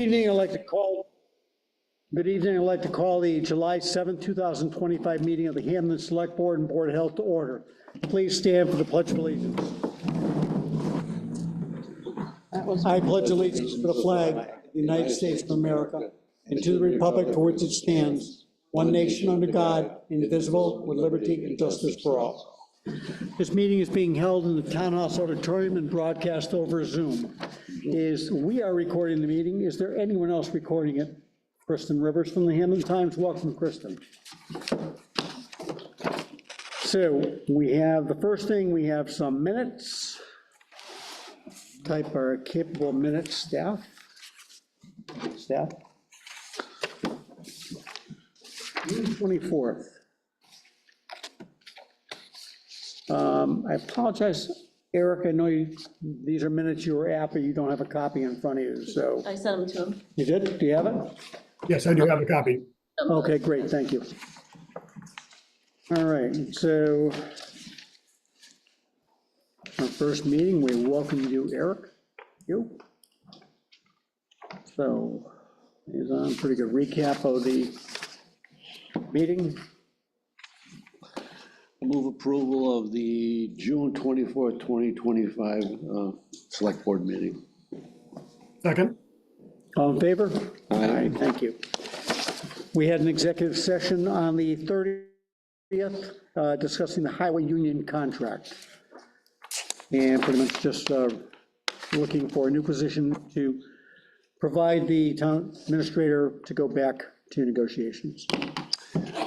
Evening, I'd like to call, good evening, I'd like to call the July 7th, 2025 meeting of the Hampden Selectboard and Board of Health to order. Please stand for the Pledge of Allegiance. I pledge allegiance to the flag of the United States of America and to the republic for which it stands, one nation under God, indivisible, with liberty and justice for all. This meeting is being held in the Townhouse Auditorium and broadcast over Zoom. We are recording the meeting. Is there anyone else recording it? Kristen Rivers from the Hampden Times. Welcome, Kristen. So we have, the first thing, we have some minutes. Type our capable minutes staff. June 24th. I apologize, Eric, I know these are minutes you were at, but you don't have a copy in front of you, so. I sent them to him. You did? Do you have it? Yes, I do have a copy. Okay, great, thank you. All right, so our first meeting, we welcome you, Eric. You. So, is on pretty good recap of the meeting. Move approval of the June 24th, 2025 Select Board meeting. Second? All in favor? Aye. Thank you. We had an executive session on the 30th discussing the highway union contract. And pretty much just looking for a new position to provide the town administrator to go back to negotiations.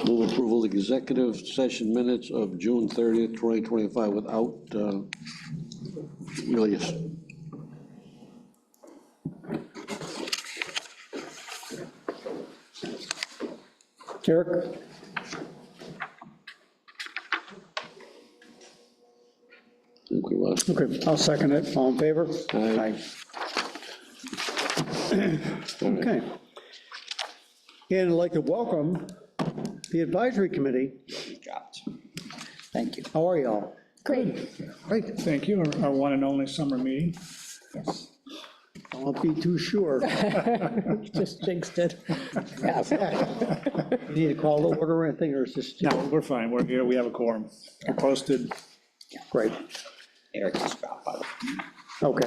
Move approval of the executive session minutes of June 30th, 2025 without Milius. Eric? I think we lost. Okay, I'll second it. All in favor? Aye. Okay. And I'd like to welcome the advisory committee. Thank you. How are y'all? Great. Great. Thank you, our one and only summer meeting. Yes. I won't be too sure. Just jinxed it. Yeah. You need to call the order or anything, or is this? No, we're fine, we're here, we have a quorum. We're posted. Great. Eric just dropped by. Okay.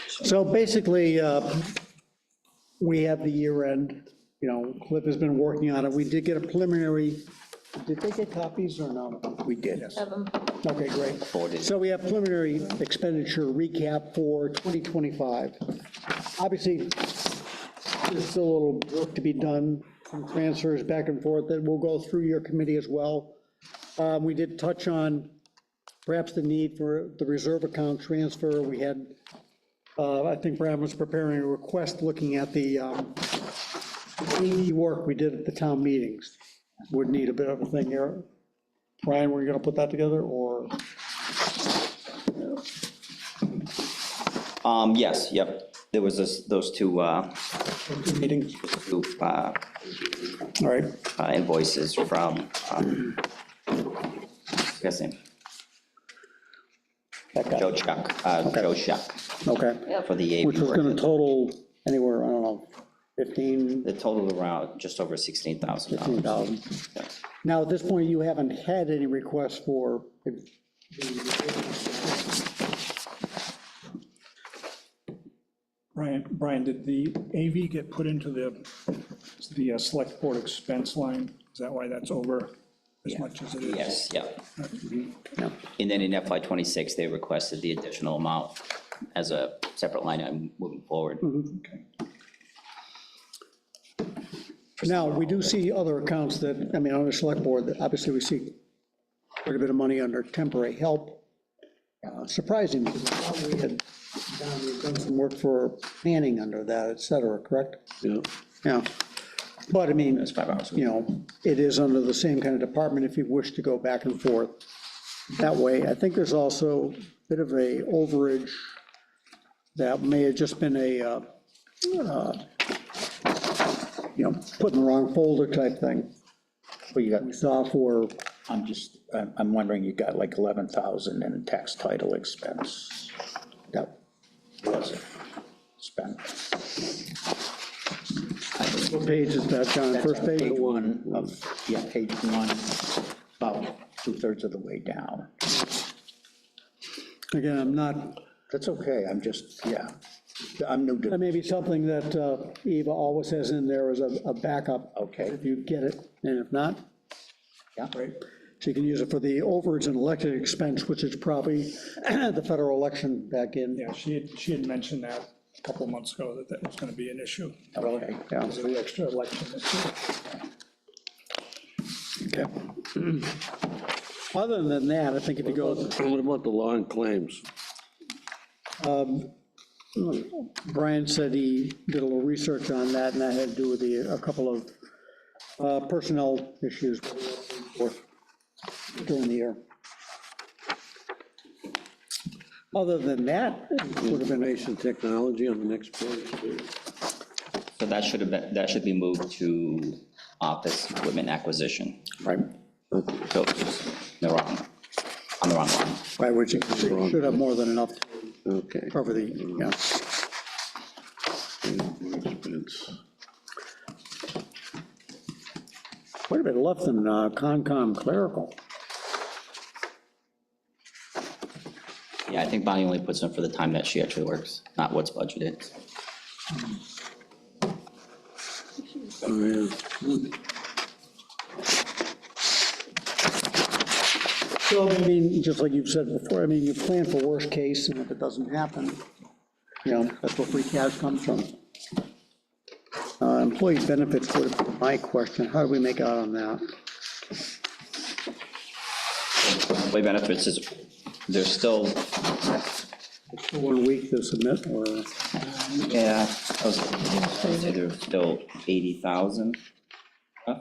So basically, we have the year end, you know, Cliff has been working on it. We did get a preliminary, did they get copies or no? We did. Have them. Okay, great. So we have preliminary expenditure recap for 2025. Obviously, there's still a little work to be done, some transfers back and forth that will go through your committee as well. We did touch on perhaps the need for the reserve account transfer. We had, I think Brad was preparing a request looking at the AV work we did at the town meetings. Would need a bit of a thing here. Brian, were you gonna put that together, or? Yes, yep. There was those two Meetings, all right, invoices from, what's his name? that guy, Joe Chuck, Joe Shuck, okay, for the which AV was gonna work. total anywhere, I don't know, 15, The total around just over $16,000. 15,000. Now, at this point, you haven't had any requests for, Brian, did the AV get put into the select board expense line? Is that why that's over as much as it is? Yes, yeah. yeah. And then in FY '26, they requested the additional amount as a separate line item moving forward. Okay. Now, we do see other accounts that, I mean, on the select board, that obviously we see quite a bit of money under temporary help. Surprising, because I thought we had done some work for planning under that, et cetera, correct? Yeah. Yeah, but I mean, That's 5 hours. you know, it is under the same kind of department if you wish to go back and forth that way. I think there's also a bit of a overage that may have just been a, you know, put in the wrong folder type thing. Well, you got, We saw for, I'm wondering, you got like 11,000 in tax title expense that wasn't spent. What page is that, John? First page? Page one of, yeah, page one, about 2/3 of the way down. Again, I'm not, That's okay, I'm just, yeah, I'm new to, that may be something that Eva always has in there as a backup. Okay. If you get it, and if not, yeah, so you can use it for the overage and elected expense, which is probably the federal election back in. Yeah, she had mentioned that a couple of months ago, that that was going to be an issue okay. Yeah, because of the extra election this year. okay. Other than that, I think if you go, What about the law and claims? Brian said he did a little research on that, and that had to do with a couple of personnel issues during the year. Other than that, it would have been, Information technology on the next page. So that should have been, that should be moved to office equipment acquisition. right, So it's the wrong, on the wrong line. right, which should have more than enough to Okay. cover the, yeah. Expense. Quite a bit left in Concom clerical. Yeah, I think Bonnie only puts in for the time that she actually works, not what's budgeted. Oh, yeah. So, I mean, just like you've said before, I mean, you plan for worst case, and if it doesn't happen, you know, that's where free cash comes from. Employee benefits would have been my question, how do we make out on that? Employee benefits is, there's still, 1 week to submit, or, yeah, I was gonna say there's still 80,000 left.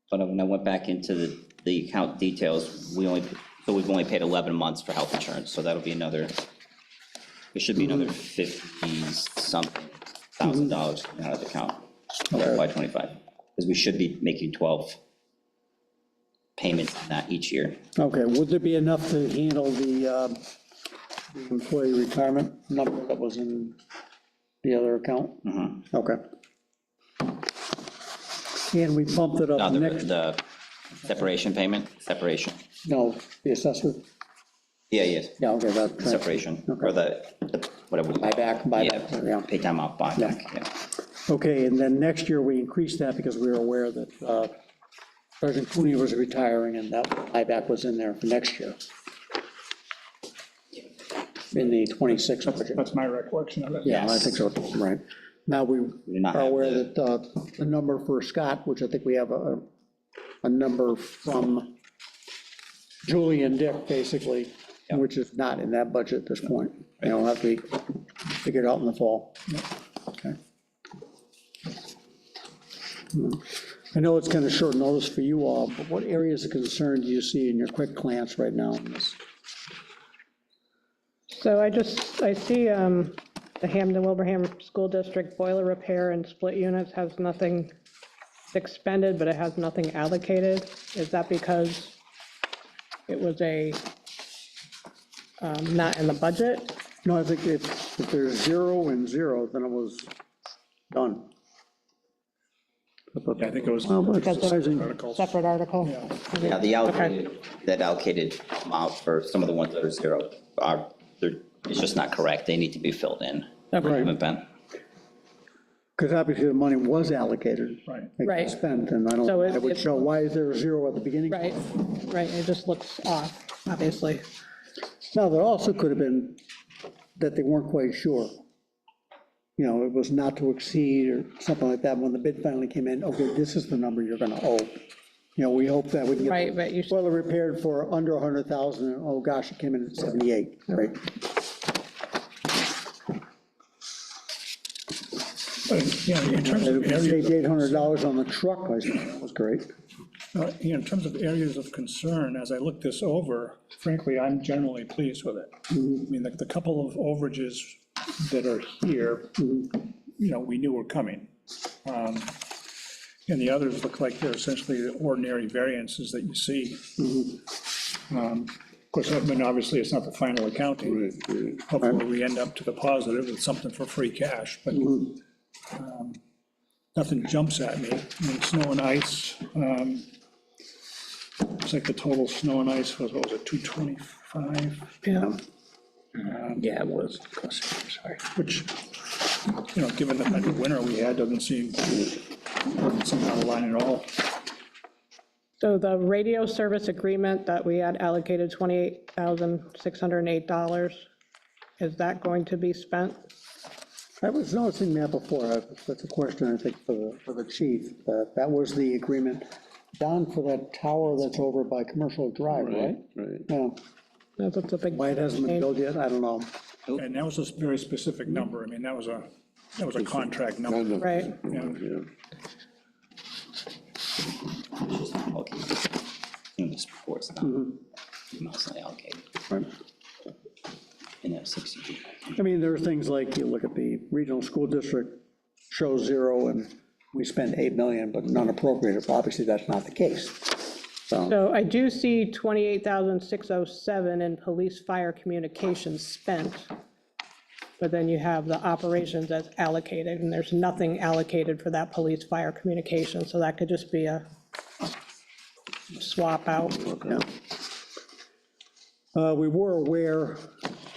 But when I went back into the account details, we've only paid 11 months for health insurance, so that'll be another, it should be another 50-something thousand dollars coming out of the account for FY '25, because we should be making 12 payments in that each year. okay, would there be enough to handle the employee retirement number that was in the other account? Okay. And we bumped it Now, up next, the separation payment, separation, no, the assessor, yeah, yes, yeah, okay, that, separation, or the whatever. buyback, yeah. Pay time off, buyback, yeah. Okay, and then next year, we increased that because we were aware that President Cooney was retiring, and that buyback was in there for next year. In the 26 budget. That's my recollection of it. Yeah, I think so, right. Now, we did not are have aware the- that the number for Scott, which I think we have a number from Julie and Dick, basically, which is not in that budget at this point. You know, have to be figured out in the fall. Okay. I know it's kind of short notice for you all, but what areas of concern do you see in your quick glance right now in this? So I see the Hampden Wilbraham School District boiler repair and split units has nothing expended, but it has nothing allocated. Is that because it was not in the budget? No, I think if there's 0 and 0, then it was done. Yeah, I think it was Well, but Because of- surprising. articles. Separate article? Yeah, the allocated, that allocated amount for some of the ones that are 0 it's just not correct, they need to be filled in. They haven't been. Because obviously the money was allocated. Right. It Right. got spent, and I don't, So it would it- show, why is there a 0 at the beginning? Right, it just looks off, obviously. Now, there also could have been that they weren't quite sure. You know, it was not to exceed or something like that. When the bid finally came in, okay, this is the number you're gonna owe. You know, we hope that we can get. Right, but you- Boiler repaired for under 100,000, and oh gosh, it came in at 78, right? But, yeah, in terms And of if we areas, saved $800 on the truck, I said, that was great. in terms of areas of concern, as I look this over, frankly, I'm generally pleased with it. I mean, the couple of overages that are here, you know, we knew were coming. And the others look like they're essentially the ordinary variances that you see. Of course, I mean, obviously, it's not the final accounting. Hopefully, we end up to the positive with something for free cash, but nothing jumps at me. I mean, snow and ice, looks like the total snow and ice was, what was it, 225? Yeah. Yeah, it was, sorry. Which, you know, given the kind of winter we had, doesn't seem out of line at all. So the radio service agreement that we had allocated $28,608, is that going to be spent? I was noticing that before. That's a question, I think, for the chief. That was the agreement. Don, for that tower that's over by Commercial Drive, right? Right. Yeah. That's a big. Why it hasn't been built yet, I don't know. And that was a very specific number. I mean, that was a contract number. Right. Yeah. Yeah. Okay. In this report's not, mostly allocated. Right. And that's 62. I mean, there are things like, you look at the regional school district, shows 0, and we spend 8 million, but none appropriated. Obviously, that's not the case. So, So I do see 28,607 in police fire communications spent, but then you have the operations that's allocated, and there's nothing allocated for that police fire communication, so that could just be a swap out. yeah. We were aware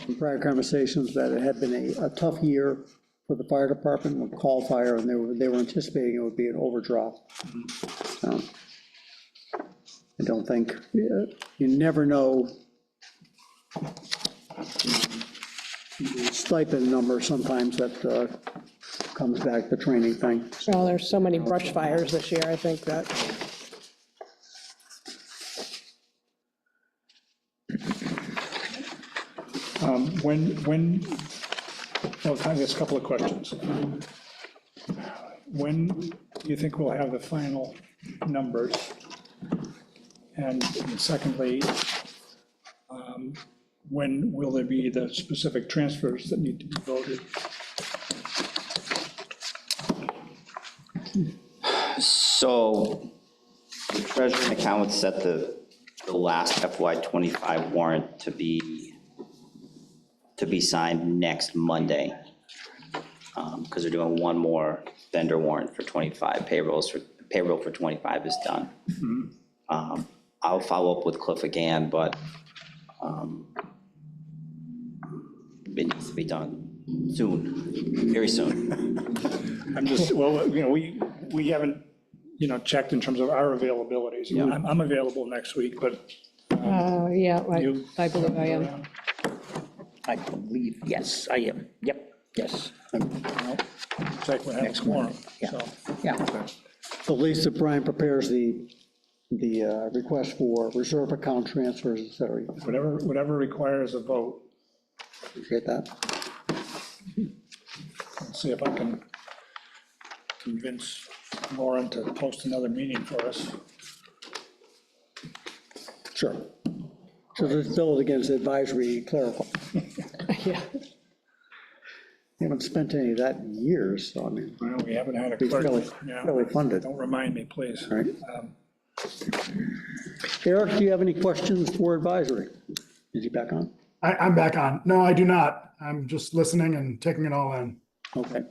in prior conversations that it had been a tough year for the fire department with call fire, and they were anticipating it would be an overdraft. So, I don't think, you never know. The stipend number sometimes that comes back, the training thing. Well, there's so many brush fires this year, I think that, Well, I guess a couple of questions. When do you think we'll have the final numbers? And secondly, when will there be the specific transfers that need to be voted? So the treasury and account set the last FY '25 warrant to be signed next Monday, because they're doing one more vendor warrant for 25 payroll for 25 is done. I'll follow up with Cliff again, but it needs to be done soon, very soon. I'm just, well, you know, we haven't, you know, checked in terms of our availabilities. I'm available next week, but yeah, you. I believe I am. I believe, yes, I am, yep, yes, Check with next tomorrow, yeah. so. yeah. So Lisa, Brian prepares the request for reserve account transfers, et cetera. Whatever requires a vote, Appreciate that. let's see if I can convince Lauren to post another meeting for us. Sure. So just bill it against advisory clerical. Yeah. We haven't spent any of that in years, so I mean, Well, we haven't had a be clerk. fairly, Yeah. fairly funded. Don't remind me, please. All right. Eric, do you have any questions for advisory? Is he back on? I'm back on. No, I do not. I'm just listening and taking it all in. Okay.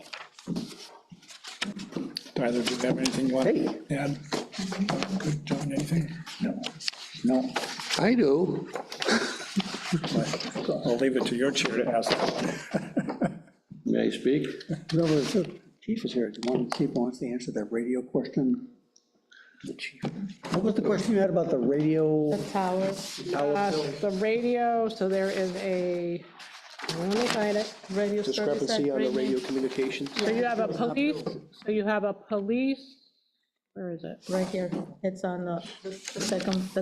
Tyler, do you have anything you want Hey. to add? Good, John, anything? No, I do. I'll leave it to your chair to ask that one. May I speak? No, the chief is here. Do you want to see if he wants to answer that radio question? The chief. What was the question you had about the radio? Towers. The radio, so there is a, let me find it, radio service Discrepancy on the radio agreement. communications. So you have a police, where is it? Right here, it's on the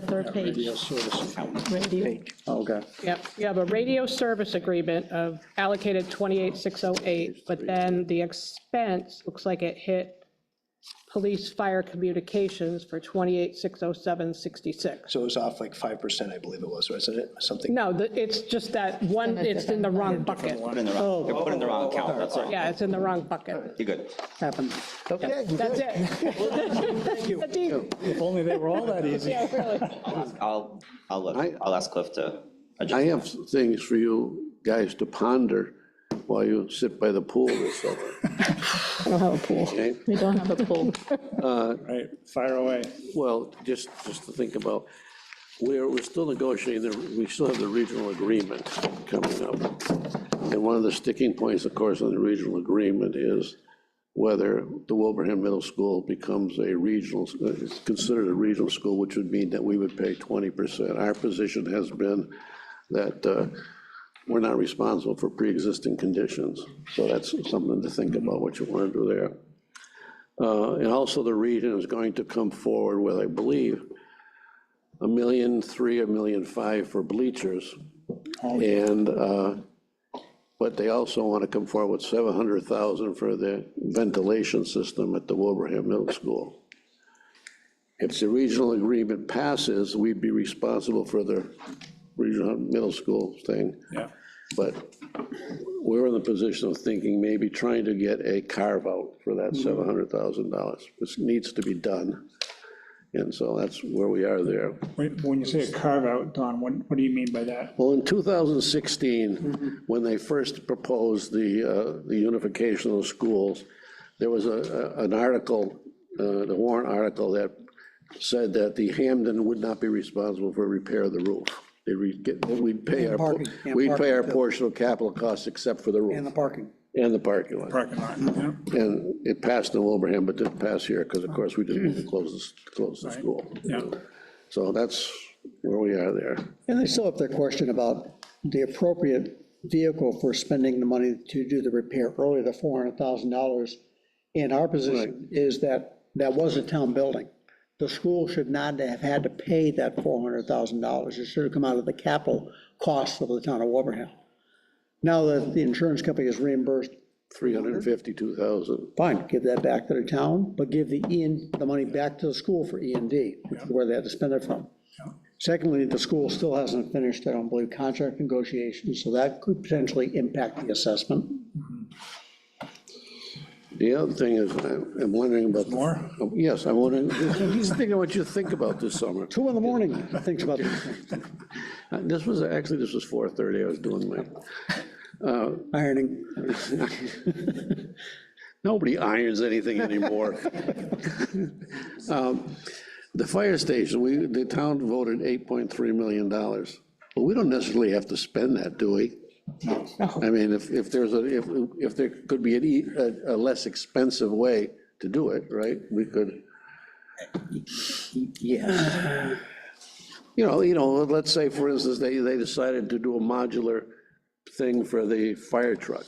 third page. Radio service account. Radio. Oh, okay. Yep, you have a radio service agreement of allocated 28,608, but then the expense, looks like it hit police fire communications for 28,607.66. So it was off like 5%, I believe it was, wasn't it? Something. No, it's just that one, it's in the wrong bucket. Put in the wrong, you're putting the wrong account, that's all. Yeah, it's in the wrong bucket. You're good. Happened. Okay, That's it. Thank you. If only they were all that easy. Yeah, really. I'll ask Cliff to I adjust. have things for you guys to ponder. while you sit by the pool this summer, I don't have a pool. okay? We don't have a pool. Right, fire away. Well, just to think about, we're still negotiating, we still have the regional agreement coming up. And one of the sticking points, of course, on the regional agreement is whether the Wilbraham Middle School becomes a regional, is considered a regional school, which would mean that we would pay 20%. Our position has been that we're not responsible for pre-existing conditions. So that's something to think about, what you want to do there. And also the region is going to come forward with, I believe, $1.3 million, $1.5 million for bleachers. And, but they also want to come forward with $700,000 for the ventilation system at the Wilbraham Middle School. If the regional agreement passes, we'd be responsible for the regional middle school thing. Yeah. But we're in the position of thinking maybe trying to get a carve out for that $700,000, which needs to be done. And so that's where we are there. When you say a carve out, Don, what do you mean by that? Well, in 2016, when they first proposed the unification of the schools, there was an article, the warrant article, that said that the Hampden would not be responsible for repair of the roof. We'd pay And parking, and we'd pay our parking, too. portion of capital costs except for the roof. And the parking. And the parking lot. Parking lot, yeah, And it passed in Wilbraham, but didn't pass here, because of course we didn't close the school. yeah. So that's where we are there. And they still have their question about the appropriate vehicle for spending the money to do the repair earlier, the $400,000. And our position is that that was a town building. The school should not have had to pay that $400,000. It should have come out of the capital costs of the town of Wilbraham. Now that the insurance company has reimbursed, $352,000. fine, give that back to the town, but give the money back to the school for E&D, where they had to spend it from. Secondly, the school still hasn't finished, I don't believe, contract negotiations, so that could potentially impact the assessment. The other thing is, I'm wondering about. More? Yes, I'm wondering, just thinking what you think about this summer. 2 in the morning, thinks about these things. This was 4:30, I was doing my, Ironing. nobody irons anything anymore. The fire station, the town voted $8.3 million. But we don't necessarily have to spend that, do we? I mean, if there could be a less expensive way to do it, right? We could, Yeah, let's say, for instance, they decided to do a modular thing for the fire truck.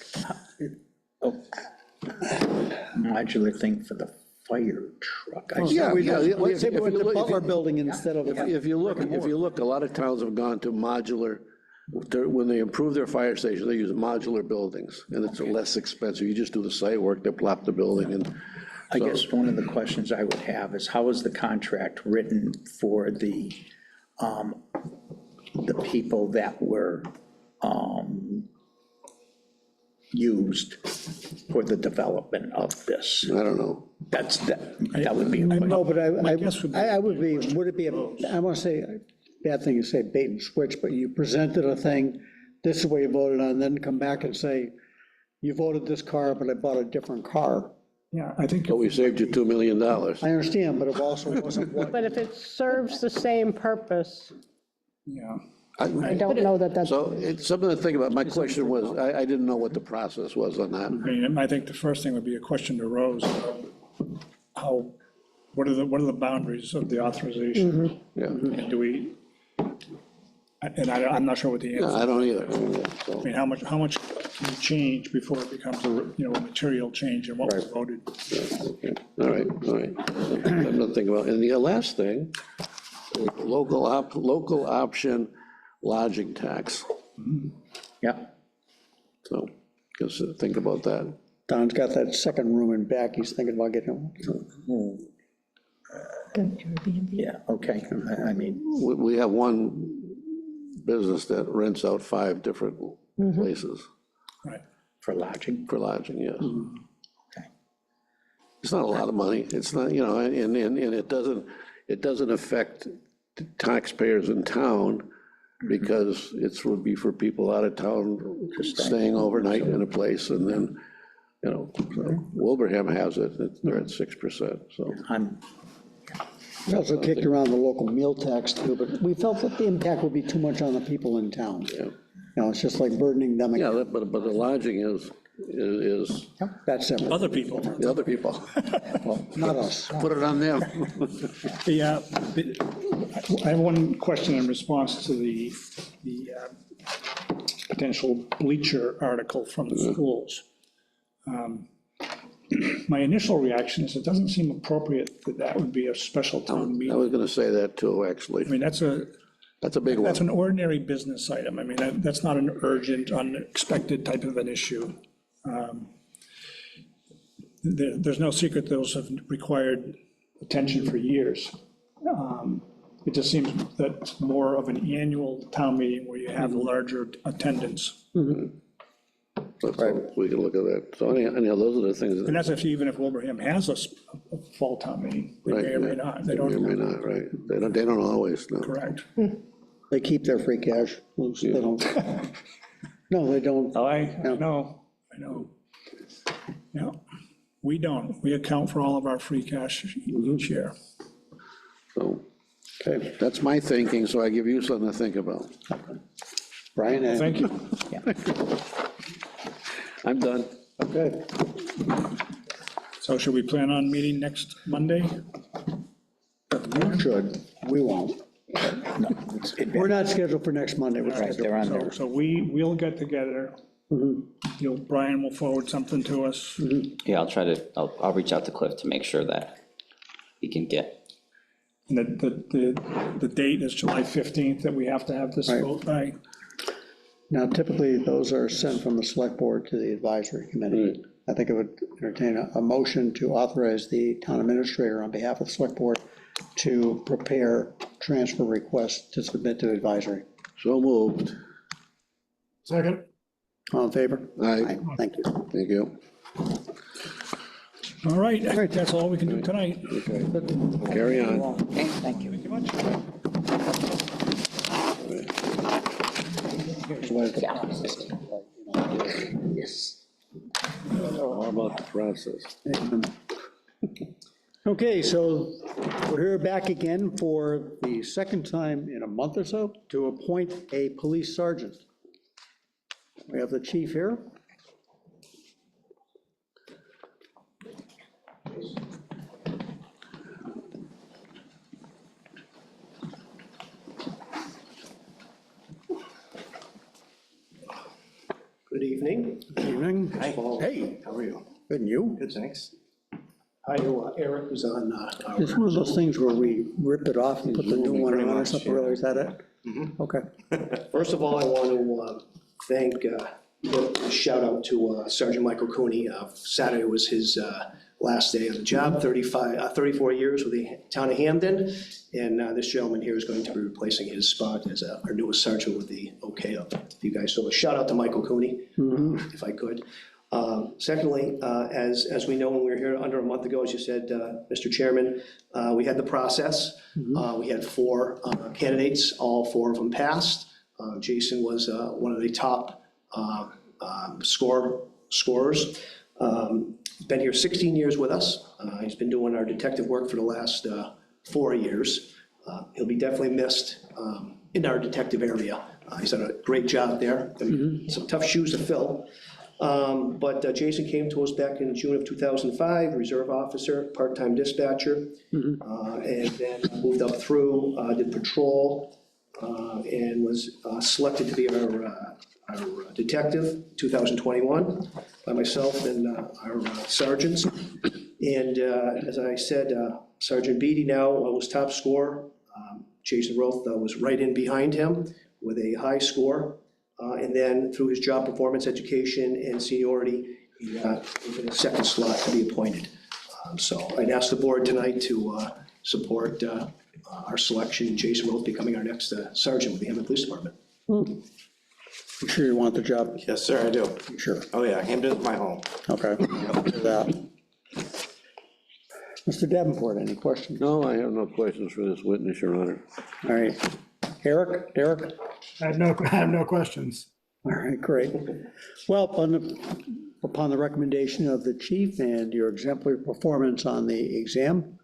modular thing for the fire truck. I see. Yeah, Let's say we went to if you Butler look- Building instead of. If you look, a lot of towns have gone to modular, when they improve their fire station, they use modular buildings, and it's less expensive. You just do the site work, they plop the building, and I guess one of the questions I would have is, how is the contract written for the people that were used for the development of this? I don't know. That would be a question. No, but guess would be- I would be, would it be, I want to say, bad thing to say bait and switch, but you presented a thing, this is what you voted on, then come back and say, you voted this car, but I bought a different car. Yeah, I think, But we saved you $2 million. I understand, but it also wasn't what. But if it serves the same purpose, yeah, I don't know that that's. So it's something to think about. My question was, I didn't know what the process was on that. I mean, I think the first thing would be a question to Rose, what are the boundaries of the authorization? Yeah, And do we, and I'm not sure what the answer is. I don't either. I mean, how much can you change before it becomes a material change in what was voted? Okay. All right. I'm not thinking about, and the last thing, local option lodging tax. Yeah, So, just think about that. Don's got that second room in back, he's thinking about getting one. yeah, okay. I mean, We have one business that rents out 5 different places Right. for lodging, for lodging, yes. okay. It's not a lot of money. It's not, and it doesn't affect taxpayers in town because it would be for people out of town, staying overnight in a place, and then, you know, so Wilbraham has it, they're at 6%, so. We also kicked around the local meal tax too, but we felt that the impact would be too much on the people in town. Yeah. You know, it's just like burdening them. Yeah, but the lodging is That's separate. Other people. the other people. Well, not us. Put it on them. I have one question in response to the potential bleacher article from the schools. My initial reaction is it doesn't seem appropriate that that would be a special town I meeting. was gonna say that too, actually. I mean, that's a Big one. That's an ordinary business item. I mean, that's not an urgent, unexpected type of an issue. There's no secret those have required attention for years. It just seems that's more of an annual town meeting where you have a larger attendance. So we can look at that. So anyhow, those are the things. And that's even if Wilbraham has a fall town meeting, they may or may not, they May or may don't, not, right. They don't always, no. correct. They keep their free cash loose. They don't. No, they don't. Oh, I know. Yeah, we don't. We account for all of our free cash each year. So, okay, that's my thinking, so I give you something to think about. Brian? Thank you. I'm done. Okay. So should we plan on meeting next Monday? You should. We won't. We're not scheduled for next Monday. We're Right, scheduled. they're on there. So we'll get together. Brian will forward something to us. Yeah, I'll reach out to Cliff to make sure that he can get. And the date is July 15th that we have to have this Right. vote by. Now, typically, those are sent from the select board to the advisory committee. I think it would entertain a motion to authorize the town administrator on behalf of the select board to prepare transfer requests to submit to advisory. So moved. Second. All in favor? Aye. Thank you. Thank you. All right, that's all we can do tonight. Okay. Carry on. Okay, thank you. Thank you much. Yes. How about the process? Okay, so we're here back again for the second time in a month or so to appoint a police sergeant. We have the chief here. Good evening. Good evening. Hey, how are you? Good, and you? Good, thanks. Hi, Eric was on. It's one of those things where we rip it off and put the new one Pretty on or much, something, or is that it? Okay. First of all, I want to thank, give a shout out to Sergeant Michael Cooney. Saturday was his last day on the job, 34 years with the Town of Hampden. And this gentleman here is going to be replacing his spot as our newest sergeant with the okay of you guys. So a shout out to Michael Cooney, if I could. Secondly, as we know, when we were here under a month ago, as you said, Mr. Chairman, we had the process. We had 4 candidates, all 4 of them passed. Jason was one of the top scorers. Been here 16 years with us. He's been doing our detective work for the last 4 years. He'll be definitely missed in our detective area. He's done a great job there. Some tough shoes to fill. But Jason came to us back in June of 2005, reserve officer, part-time dispatcher, and then moved up through, did patrol, and was selected to be our detective, 2021, by myself and our sergeants. And as I said, Sergeant Beatty now was top scorer. Jason Roth was right in behind him with a high score. And then through his job performance, education, and seniority, he was in the second slot to be appointed. So I'd ask the board tonight to support our selection, Jason Roth becoming our next sergeant with the Hampden Police Department. I'm sure you want the job. Yes, sir, I do. Sure. Oh, yeah, Hampden's my home. Okay. Do that. Mr. Davenport, any questions? No, I have no questions for this witness, Your Honor. All right. Derek? I have no questions. All right, great. Well, upon the recommendation of the chief and your exemplary performance on the exam,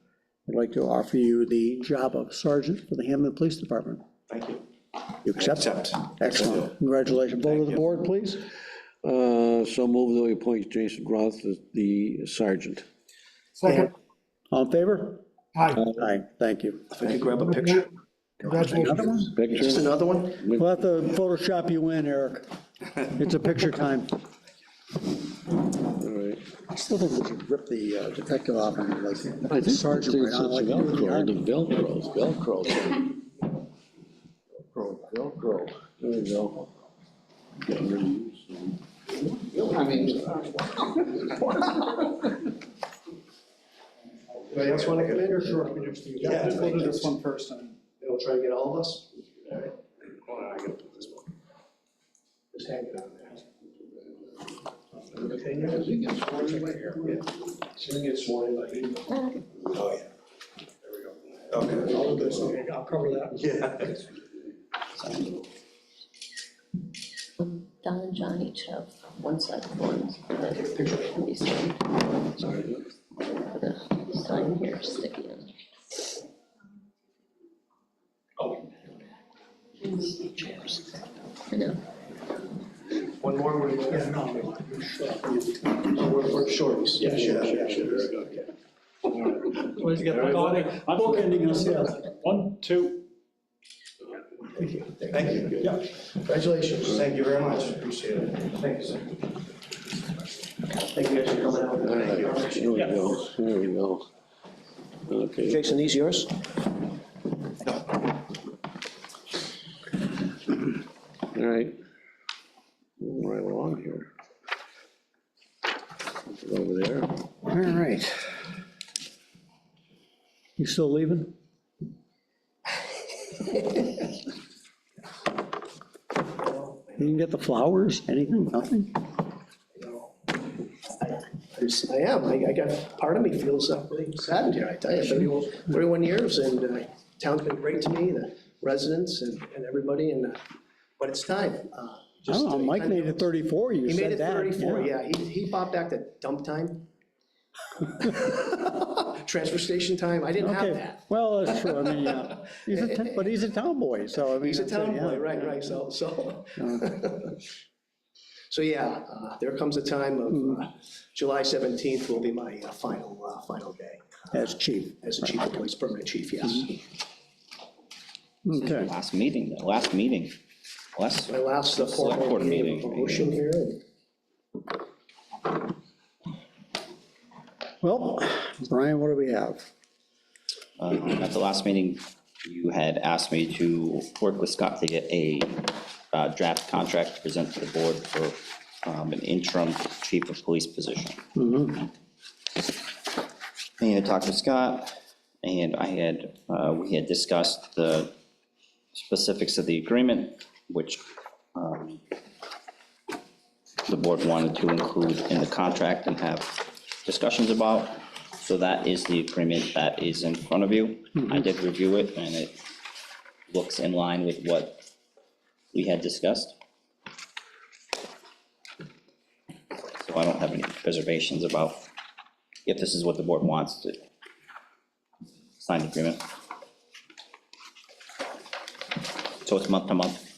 I'd like to offer you the job of sergeant for the Hampden Police Department. Thank you. You accept? Excellent. Congratulations. Vote of the board, please. So move that we appoint Jason Roth as the sergeant. Second, All in favor? aye, Aye, thank you. If I could grab a picture. congratulations. Just Picture? another one? We'll have to Photoshop you in, Eric. It's a picture time. All right. I still think we should rip the detective off and I like think sergeant right on, like you do in the Army. Velcro. Velcro. There we go. Anybody else want to come in, or sure? Yeah, we'll do this one first. We'll try to get all of us? All right. Hold on, I gotta put this one. Just hang it on there. Okay, now, as we get sworn in by here. Yeah. She's gonna get sworn in by email. Oh, yeah. There we go. Okay. All of this, okay, I'll cover that. Yeah. Don and John each have one set of forms, and then it can be signed. Sign here, sticky in. I know. One more, we're, yeah, no, we're shorties. Yeah, sure. Where'd you get the Bookending us, yeah. 1, 2. Thank you. Thank you. Yeah. Congratulations. Thank you very much. Appreciate it. Thank you, sir. Thank you guys for coming out. All right, here we go, here we go. Okay. Jason, these yours? All right. Moving right along here. Over there. All right. You still leaving? You didn't get the flowers, anything, nothing? I am. I got, part of me feels really saddened here, I tell you. 31 years, and town's been great to me, the residents and everybody, and, but it's time. Oh, Mike made it 34, you He made said it that. 34, yeah. He bought back the dump time. Transfer station time, I didn't have Okay, that. well, that's true, I mean, but he's a town boy, so I mean. He's a that's town yeah. boy, right, so. So, yeah, there comes a time of, July 17th will be my final day As chief. as a chief of police, permanent chief, yes. Okay, Last meeting, last. My last Select formal board meeting, meeting. promotion here. well, Brian, what do we have? At the last meeting, you had asked me to work with Scott to get a draft contract to present to the board for an interim chief of police position. And I talked to Scott, and we had discussed the specifics of the agreement, which the board wanted to include in the contract and have discussions about. So that is the agreement that is in front of you. I did review it, and it looks in line with what we had discussed. So I don't have any reservations about if this is what the board wants to sign the agreement. So it's month to month,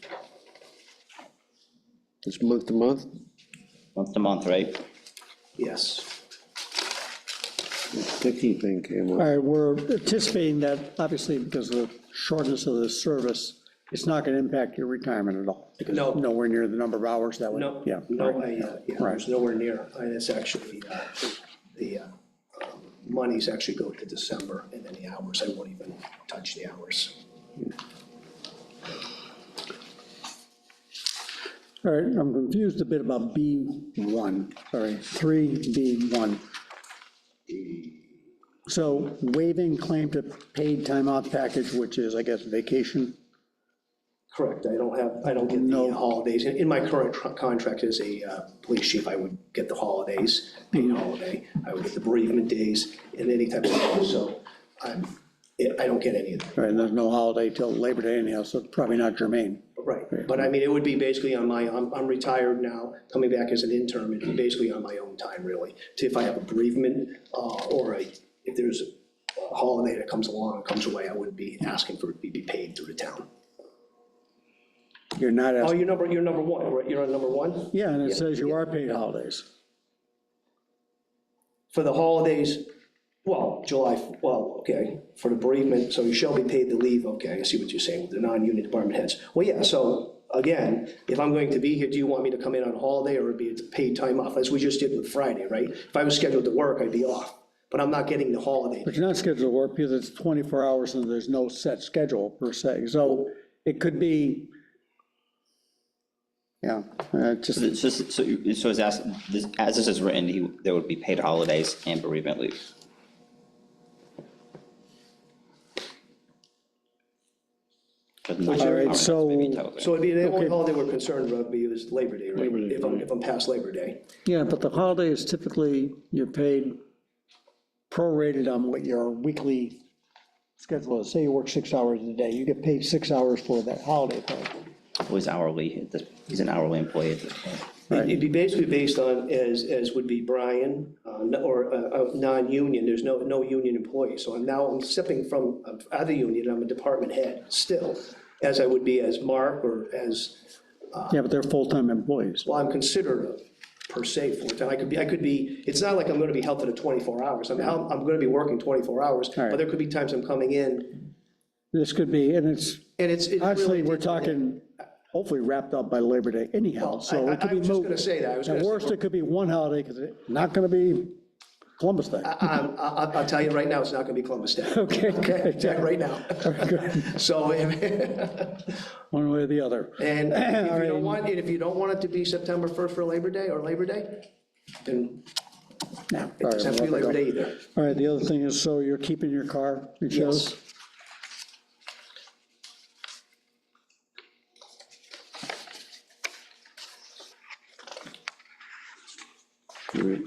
It's month to month? right? Yes. The sticky thing came All up. right, we're anticipating that, obviously, because of the shortness of the service, it's not gonna impact your retirement at all. Because No. nowhere near the number of hours that would, No, yeah. no, right. yeah, there's nowhere near. It's actually, the monies actually go to December, and then the hours, I won't even touch the hours. All right, I'm confused a bit about B1, sorry, 3B1. So waiving claim to paid time off package, which is, I guess, vacation. Correct, I don't get the holidays. In my current contract as a police chief, I would get the holidays, paid holiday, I would get the bereavement days, and any type of, so I don't get any of that. All right, and there's no holiday till Labor Day anyhow, so probably not germane. Right, but I mean, it would be basically on my, I'm retired now, coming back as an intern, it'd be basically on my own time, really. If I have a bereavement, or if there's a holiday that comes along and comes away, I wouldn't be asking for it to be paid through the town. You're not Oh, asking, you're number one, right? You're on number one? yeah, and it says you are paid holidays. For the holidays, well, okay, for the bereavement, so you shall be paid the leave, okay, I see what you're saying, the non-union department heads. Well, yeah, so, again, if I'm going to be here, do you want me to come in on a holiday, or be it paid time off, as we just did with Friday, right? If I was scheduled to work, I'd be off, but I'm not getting the holiday. But you're not scheduled to work because it's 24 hours and there's no set schedule per se. So it could be, yeah, just, It's just, so it's as this is written, there would be paid holidays and bereavement leave. all right, so, So it'd be, the only holiday we're concerned about is Labor Day, right? Labor Day, If I'm past Labor Day. yeah, but the holiday is typically, you're paid prorated on what your weekly schedule is. Say you work 6 hours a day, you get paid 6 hours for that holiday pay. Was hourly, he's an hourly employee at this point. It'd be basically based on, as would be Brian, or non-union, there's no union employee. So I'm stepping from other union, I'm a department head still, as I would be as Mark or as, Yeah, but they're full-time employees. well, I'm considered per se full-time. I could be, it's not like I'm gonna be held to the 24 hours. I'm gonna be working 24 hours, All right. but there could be times I'm coming in, This could be, and it's, and it's honestly, really. we're talking hopefully wrapped up by Labor Day anyhow, so it could I be was just moved. gonna say that. I was At gonna say- worst, it could be one holiday, because it's not gonna be Columbus Day. I'll tell you right now, it's not gonna be Columbus Day. Okay, Okay, good. right now. So, One way or the other. and All if you don't want it to be September 1st for Labor Day or Labor Day, then No, it doesn't have to be Labor Day either. All right, the other thing is, so you're keeping your car, it shows? Yes. Right.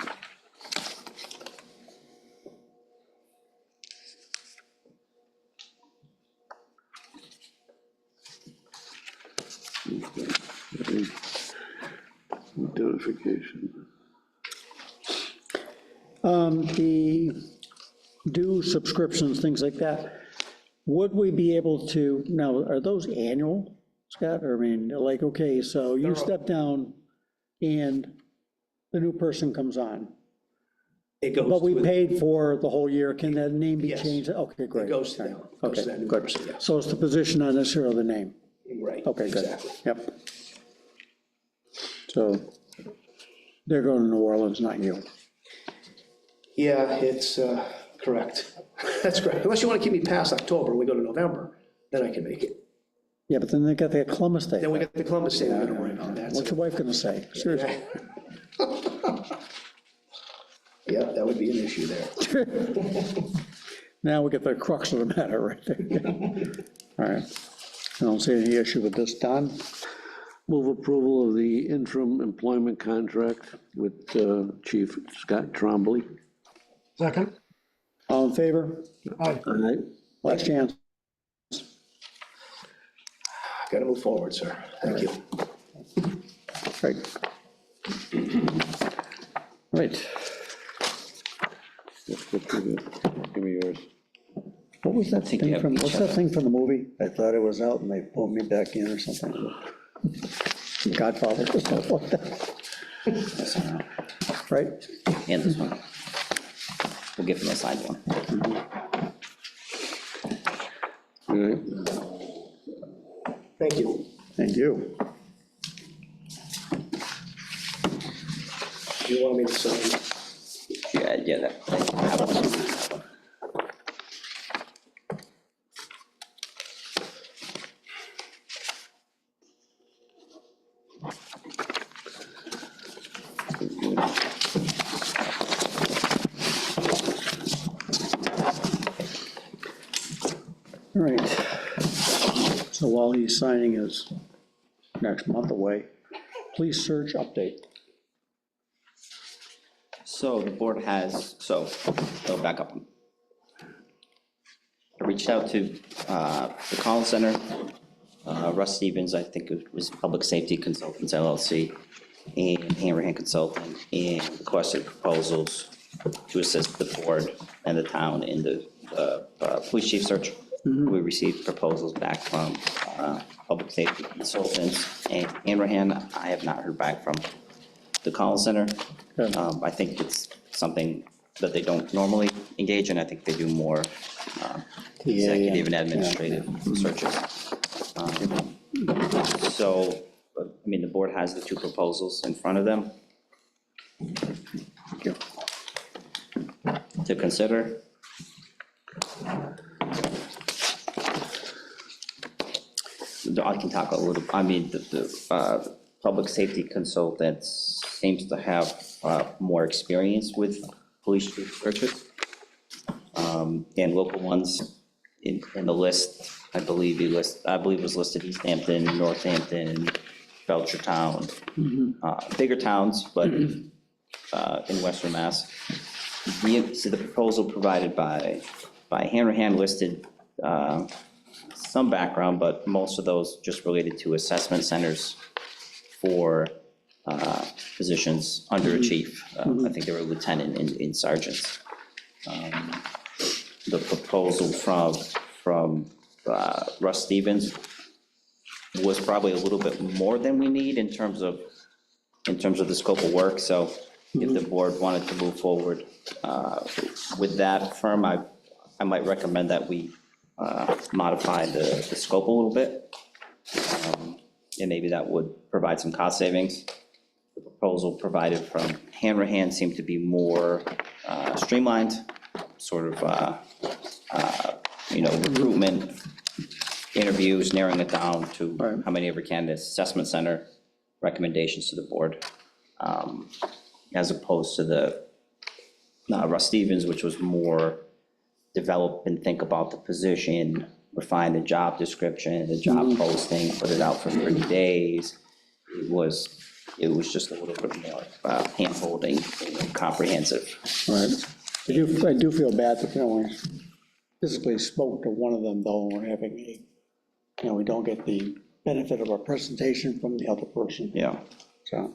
Identification. The due subscriptions, things like that, would we be able to, now, are those annual, Scott? Or, I mean, like, okay, so you step down and the new person comes on, It goes. but we to- paid for the whole year, can that name be Yes. changed? Okay, great. It goes to them. It goes to Okay, that new good. person, yes. So it's the position, not necessarily the name. Right, Okay, good. exactly. Yep. So they're going to New Orleans, not you. Yeah, it's correct. That's correct. Unless you want to keep me past October, and we go to November, then I can make it. Yeah, but then they got that Columbus Day. Then we got the Columbus Day, we're gonna worry about that. What's your wife gonna say? Seriously. Yeah, that would be an issue there. Now we get the crux of the matter right there. All right. I don't see any issue with this. Don? Move approval of the interim employment contract with Chief Scott Trombley. Second? All in favor? Aye. All right. Last chance. Got to move forward, sir. Thank you. Right. Right. Let's go through this. Give me yours. What was that think you thing have from, each what's that thing from the movie? I thought it was out and they pulled me back in or something. Godfather. Right? And this one. We'll give him a signed one. All right. Thank you. Thank you. Do you want me to sign? Yeah, that, I have one. All right. So while he's signing his next month away, please search update. So the board has, so, go back up. I reached out to the Collins Center Russ Stevens, I think it was Public Safety Consultants LLC, and Hanrahan Consulting, and requested proposals to assist the board and the town in the police chief search. We received proposals back from Public Safety Consultants, and Hanrahan, I have not heard back from the Collins Center. I think it's something that they don't normally engage in. I think they do more executive and administrative searches. So, I mean, the board has the two proposals in front of them to consider. I can talk a little, I mean, the public safety consultant seems to have more experience with police chief searches. And local ones in the list, I believe was listed East Hampton, Northampton, Belchertown, bigger towns, but in Western Mass. So the proposal provided by Hanrahan listed some background, but most of those just related to assessment centers for positions under a chief. I think they were lieutenant and sergeants. The proposal from Russ Stevens was probably a little bit more than we need in terms of the scope of work. So if the board wanted to move forward with that firm, I might recommend that we modify the scope a little bit. And maybe that would provide some cost savings. The proposal provided from Hanrahan seemed to be more streamlined, sort of, recruitment, interviews, narrowing it down to how many of our candidates, assessment center, recommendations to the board, as opposed to the Russ Stevens, which was more develop and think about the position, refine the job description, the job posting, put it out for 30 days. It was just a little bit more hand-holding, comprehensive. Right. I do feel bad that, we physically spoke to one of them, though, and we're having we don't get the benefit of our presentation from the other person. Yeah. So,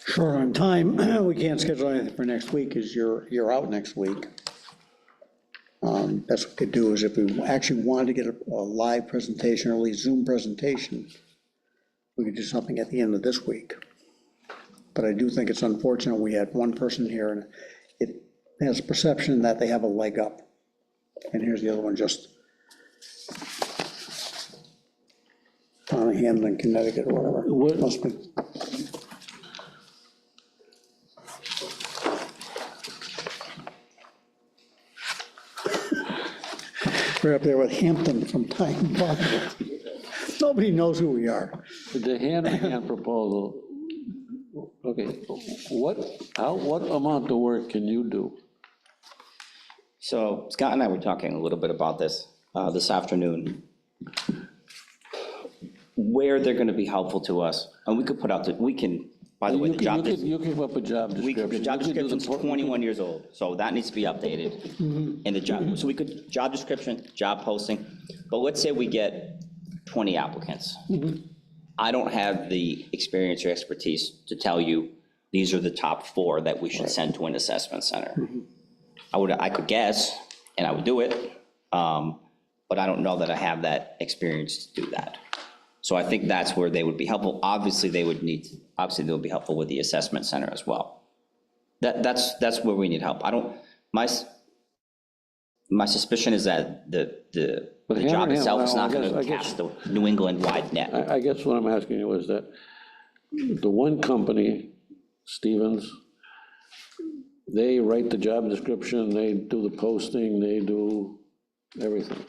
short on time, we can't schedule anything for next week, because you're out next week. Best we could do is, if we actually wanted to get a live presentation, or at least Zoom presentation, we could do something at the end of this week. But I do think it's unfortunate we had one person here, and it has a perception that they have a leg up. And here's the other one, just Town of Hampden, Connecticut, or whatever. What- Must be. We're up there with Hampton from time possible. Nobody knows who we are. The Hanrahan proposal, okay, what amount of work can you do? So Scott and I were talking a little bit about this this afternoon, where they're going to be helpful to us, and we could put out by the way, the job. You can come up with job description. The job You can do description's 21 years old, so that needs to be updated. And the job, so we could, job description, job posting, but let's say we get 20 applicants. I don't have the experience or expertise to tell you, these are the top 4 that we should send to an assessment center. I could guess, and I would do it, but I don't know that I have that experience to do that. So I think that's where they would be helpful. Obviously, they'll be helpful with the assessment center as well. That's where we need help. My suspicion is that the job itself is not going to cast the New England-wide net. I guess what I'm asking you is that the one company, Stevens, they write the job description, they do the posting, they do everything,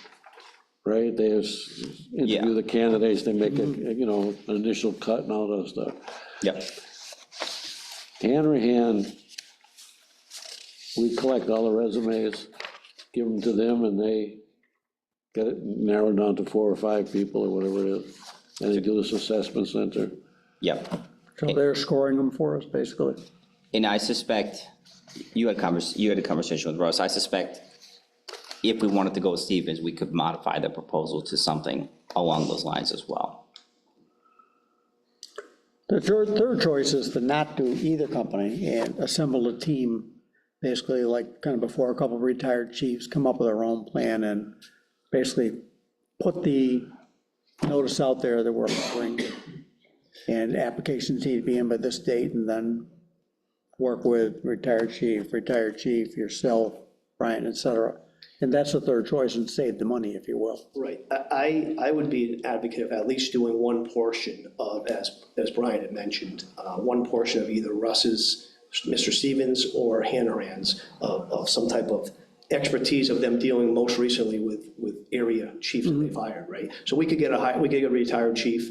right? They interview the candidates, they make an initial cut and all that stuff. Yep. Hanrahan, we collect all the resumes, give them to them, and they get it narrowed down to 4 or 5 people or whatever it is, and they do this assessment center. Yep. So they're scoring them for us, basically. And I suspect, you had a conversation with Russ, I suspect if we wanted to go with Stevens, we could modify the proposal to something along those lines as well. The third choice is to not do either company and assemble a team, basically like kind of before a couple of retired chiefs come up with their own plan and basically put the notice out there that we're offering, and applications need to be in by this date, and then work with retired chief, yourself, Brian, et cetera. And that's the third choice, and save the money, if you will. Right. I would be an advocate of at least doing one portion of, as Brian had mentioned, one portion of either Russ's, Mr. Stevens, or Hanrahan's of some type of expertise of them dealing most recently with area chiefs that they've hired, right? So we could get a retired chief,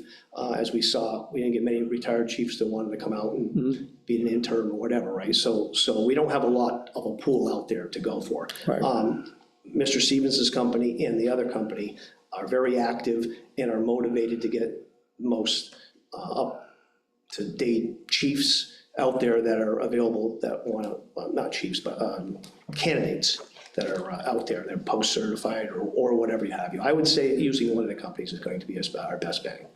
as we saw, we didn't get many retired chiefs that wanted to come out and be an intern or whatever, right? So we don't have a lot of a pool out there to go for. Right. Mr. Stevens's company and the other company are very active and are motivated to get most up-to-date chiefs out there that are available, that want to, well, not chiefs, but candidates that are out there, they're post-certified or whatever you have. I would say using one of the companies is going to be our best betting.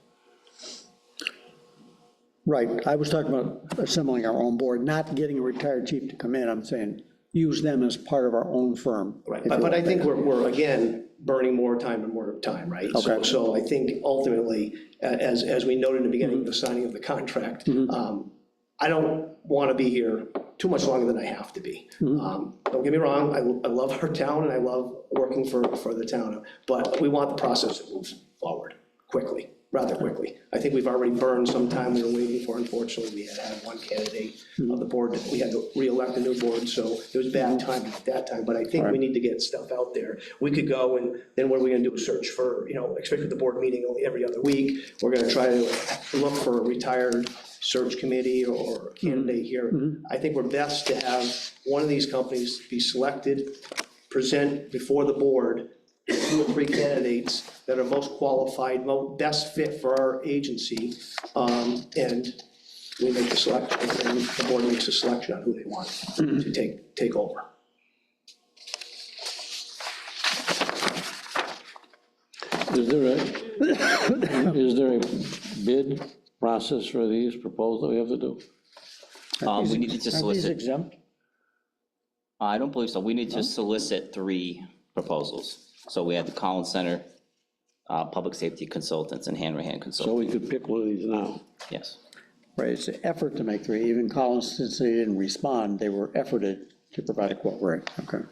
Right, I was talking about assembling our own board, not getting a retired chief to come in, I'm saying use them as part of our own firm. Right, but I think we're again, burning more time and more time, right? Okay. So I think ultimately, as we noted in the beginning of the signing of the contract, I don't want to be here too much longer than I have to be. Don't get me wrong, I love our town and I love working for the town, but we want the process to move forward quickly, rather quickly. I think we've already burned some time we were waiting for. Unfortunately, we had one candidate of the board that we had to re-elect a new board, so it was bad timing at that time, but I think we need to get stuff out there. We could go and then what are we gonna do, a search for, expect the board meeting only every other week. We're gonna try to look for a retired search committee or a candidate here. I think we're best to have one of these companies be selected, present before the board, 2 or 3 candidates that are most qualified, best fit for our agency, and we make a selection, and the board makes a selection on who they want to take over. Is there a bid process for these proposals that we have to do? We need to Aren't these solicit, exempt? I don't believe so. We need to solicit 3 proposals. So we had the Collins Center, Public Safety Consultants, and Hanrahan So Consultants. we could pick one of these now. Yes. Right, it's an effort to make 3, even Collins, since they didn't respond, they were efforted to provide a quote, right, okay.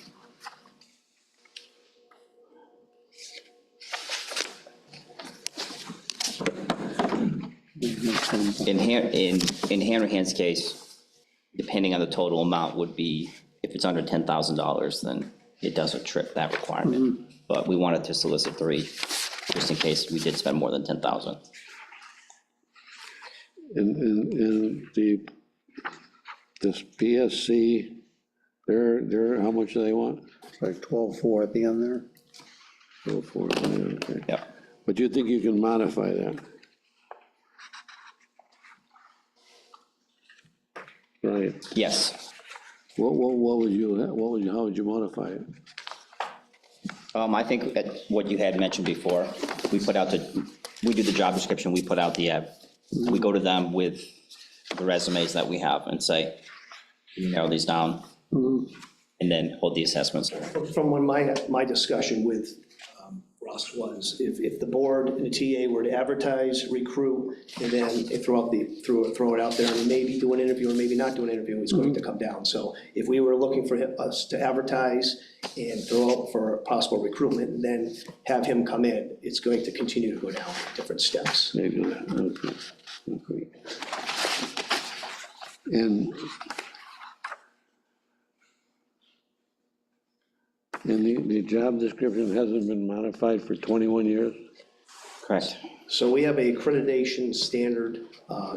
In Hanrahan's case, depending on the total amount would be, if it's under $10,000, then it doesn't trip that requirement. But we wanted to solicit 3, just in case we did spend more than 10,000. And this PSC, they're, how much do they want? It's like 12.4 at the end there. 12.4, okay. Yeah. But you think you can modify that? Right. Yes. How would you modify it? I think what you had mentioned before, we do the job description, we put out the ad. We go to them with the resumes that we have and say, narrow these down, and then hold the assessments. From when my discussion with Ross was, if the board and the TA were to advertise, recruit, and then throw it out there, and maybe do an interview or maybe not do an interview, it's going to come down. So if we were looking for us to advertise and throw out for possible recruitment, and then have him come in, it's going to continue to go down different steps. Maybe that, okay. And the job description hasn't been modified for 21 years? Correct. So we have a accreditation standard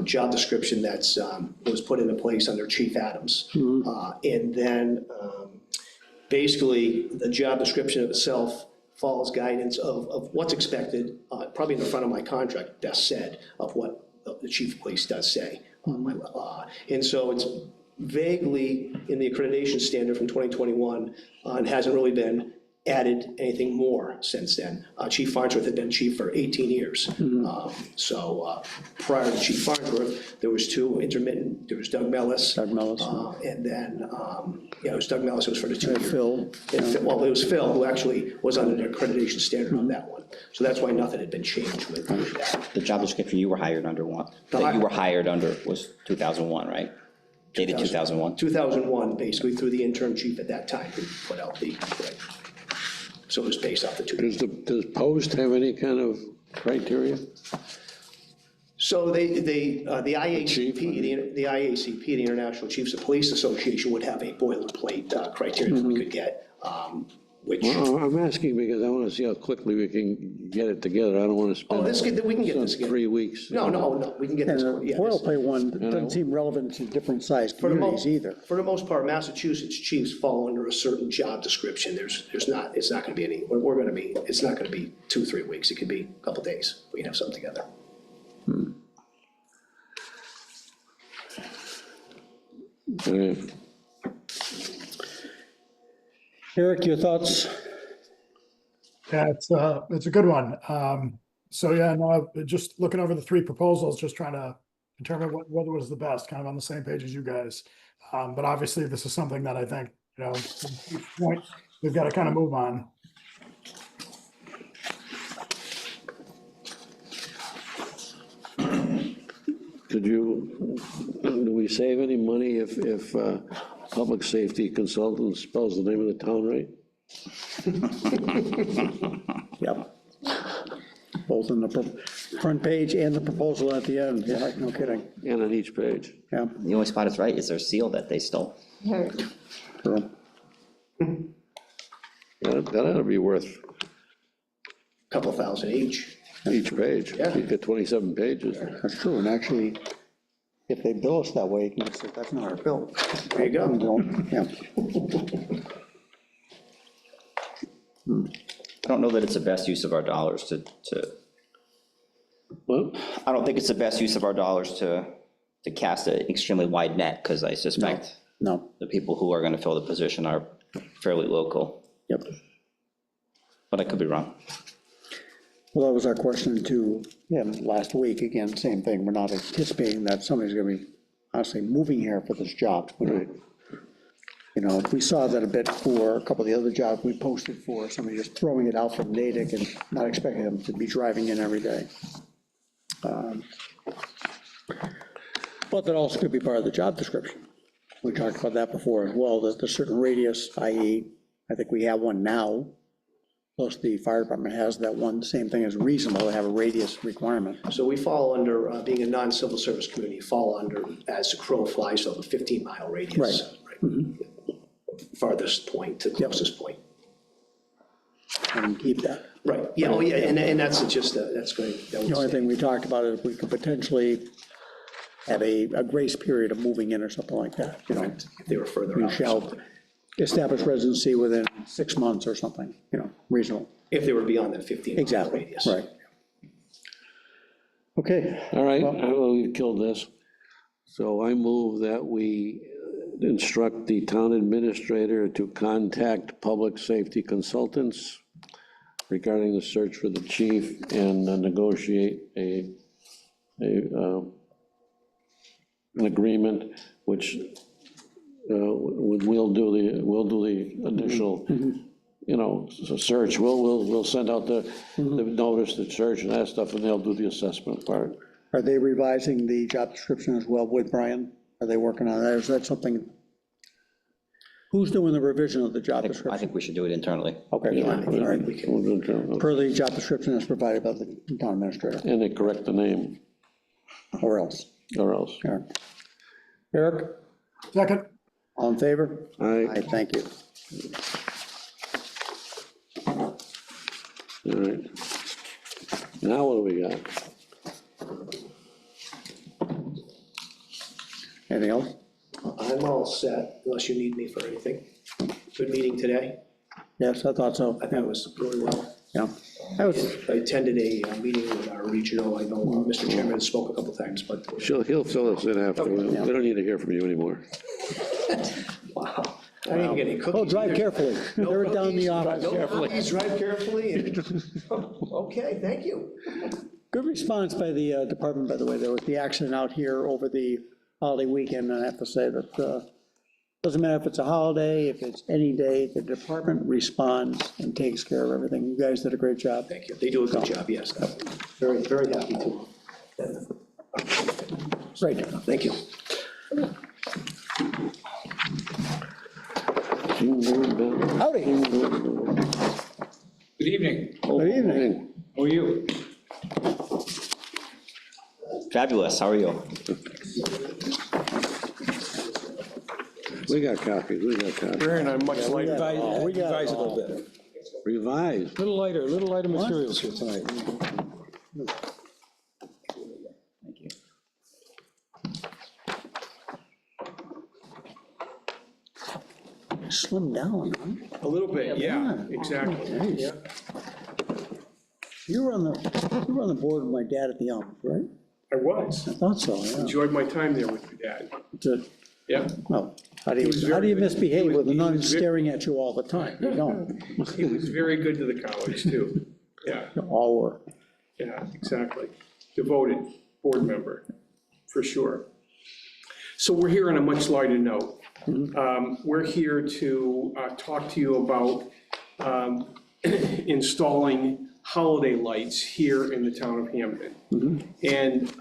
job description that's was put into place under Chief Adams. And then basically the job description itself follows guidance of what's expected, probably in the front of my contract, best said, of what the chief of police does say. And so it's vaguely in the accreditation standard from 2021, and hasn't really been added anything more since then. Chief Farnsworth had been chief for 18 years. So prior to Chief Farnsworth, there was two intermittent, there was Doug Mellis. Doug Mellis. And then, it was Doug Mellis, it was for the 2 years. Phil. Well, it was Phil who actually was under the accreditation standard on that one. So that's why nothing had been changed with that. The job description you were hired under that you were hired under was 2001, right? Dated 2001? 2001, basically, through the interim chief at that time, who put out the, right. So it was based off the two. Does post have any kind of criteria? So the IACP, the IACP, the International Chiefs of Police Association, would have a boilerplate criteria that we could get, which. Well, I'm asking because I want to see how quickly we can get it together. I don't want to spend. Oh, we can get this again. 3 weeks. No, we can get And this. the Yeah, boilerplate one doesn't seem relevant to different sized communities either. For the most part, Massachusetts chiefs fall under a certain job description. It's not gonna be any, it's not gonna be 2-3 weeks. It could be a couple days. We can have something together. Okay. Eric, your thoughts? Yeah, it's a good one. So yeah, no, just looking over the three proposals, just trying to determine whether was the best, kind of on the same page as you guys. But obviously, this is something that I think, at each point, we've got to kind of move on. Do we save any money if public safety consultant spells the name of the town right? Yep. Both in the front page and the proposal at the end, yeah, no kidding, And on each page. yeah. The only spot it's right is their seal that they stole. Sure. That ought to be worth Couple thousand each. each page. Yeah. You get 27 pages. That's true, and actually, if they bill us that way, you can say, that's not our bill. There you go. Yeah. I don't know that it's the best use of our dollars to Well, I don't think it's the best use of our dollars to cast an extremely wide net, because I suspect No, the people who are going to fill the position are fairly local, yep. but I could be wrong. Well, that was our question too, yeah, last week, again, same thing, we're not anticipating that somebody's gonna be, honestly, moving here for this job. right. We saw that a bit for a couple of the other jobs we posted for, somebody just throwing it out from Natick and not expecting them to be driving in every day. But that also could be part of the job description. We talked about that before as well, that the certain radius, i.e., I think we have one now, plus the fire department has that one, same thing as reasonable to have a radius requirement. So we fall under, being a non-civil service community, fall under, as the crow flies, so the 15-mile radius. Right. Farthest point to closest point. And keep that. Right, yeah, oh yeah, and that's just, that's going, that The only would thing we talked about is we could potentially have a grace period of moving in or something like that, if they were further You out. shall establish residency within 6 months or something, reasonable. If they were beyond that 15-mile Exactly, radius. right. Okay. All right, Well, we've killed this. So I move that we instruct the town administrator to contact public safety consultants regarding the search for the chief and negotiate an agreement, which we'll do the additional, search. We'll send out the notice to search and that stuff, and they'll do the assessment part. Are they revising the job description as well with Brian? Are they working on that? Is that something? Who's doing the revision of the job I description? think we should do it internally. Okay, fine, all right. And Per the job description as provided by the town administrator, they correct the name, or else. or else. All right. Eric, Second, all in favor? Aye. Thank you. All right. Now what do we got? Anything else? I'm all set, unless you need me for anything. Good meeting today. Yes, I thought so. I thought it was really well. Yeah. That was, I attended a meeting with our regional, I know Mr. Chairman spoke a couple times, but, He'll fill us in after. We don't need to hear from you anymore. wow. I didn't get any cookies. Oh, drive either. carefully. No They're down cookies, the office. No cookies, drive carefully. Okay, thank you. Good response by the department, by the way. There was the accident out here over the holiday weekend, and I have to say that doesn't matter if it's a holiday, if it's any day, the department responds and takes care of everything. You guys did a great job. Thank you. They do a good job, yes. Very, very happy to. Great. Thank you. Howdy. Good evening. Good evening. How are you? Fabulous, how are you? We got copies, we got copies. We're in a much lighter, We got revise it a little bit. Revised. Little lighter materials here tonight. Thank you. Slim down, huh? A little bit, Yeah. exactly. Nice. You were on the board with my dad at the Elms, right? I was. I thought so, yeah. Enjoyed my time there with your dad. Good. Yeah. Well, how do He was you very good. misbehave He was- with a he nun was very- staring at you all the time? You don't. He was very good to the college, too. Yeah, You all were. yeah, exactly. Devoted board member, for sure. So we're here on a much lighter note. We're here to talk to you about installing holiday lights here in the town of Hampden. And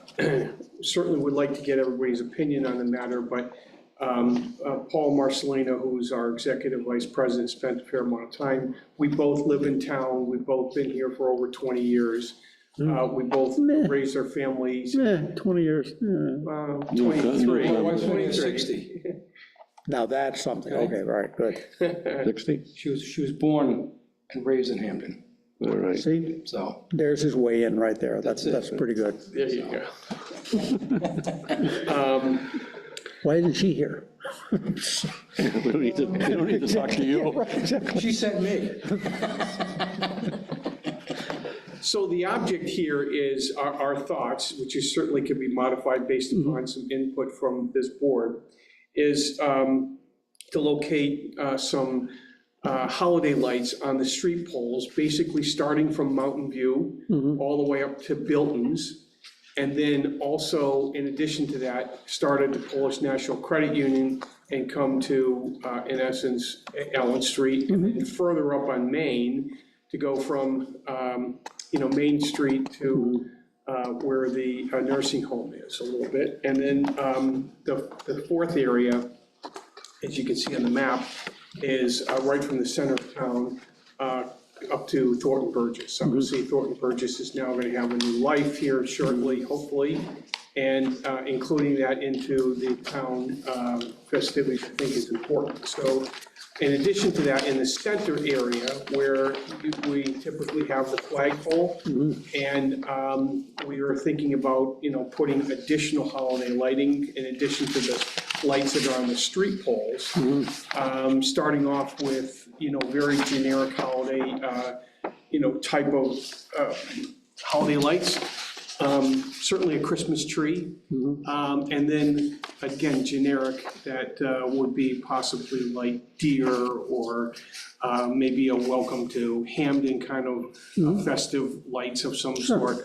certainly would like to get everybody's opinion on the matter, but Paul Marcelino, who's our executive vice president, spent a fair amount of time. We both live in town, we've both been here for over 20 years. We both raised our families, 20 years. 23. My wife's only 60. Now that's something. Okay, right, good. 60? She was born and raised in Hampden, All right. See, so. there's his way in right there. That's pretty good. There you go. Why isn't she here? We don't need to talk to you. She sent me. So the object here is our thoughts, which is certainly can be modified based upon some input from this board, is to locate some holiday lights on the street poles, basically starting from Mountain View all the way up to Bilton's. And then also, in addition to that, start at the Polish National Credit Union and come to, in essence, Allen Street, and further up on Main to go from, Main Street to where the nursing home is a little bit. And then the fourth area, as you can see on the map, is right from the center of town up to Thornton Burgess. Obviously, Thornton Burgess is now going to have a new life here shortly, hopefully, and including that into the town festivities, I think is important. So in addition to that, in the center area where we typically have the flagpole, and we were thinking about, putting additional holiday lighting in addition to the lights that are on the street poles, starting off with, very generic holiday, type of holiday lights. Certainly a Christmas tree, and then, again, generic that would be possibly like deer or maybe a welcome to Hampden kind of festive lights of some sort.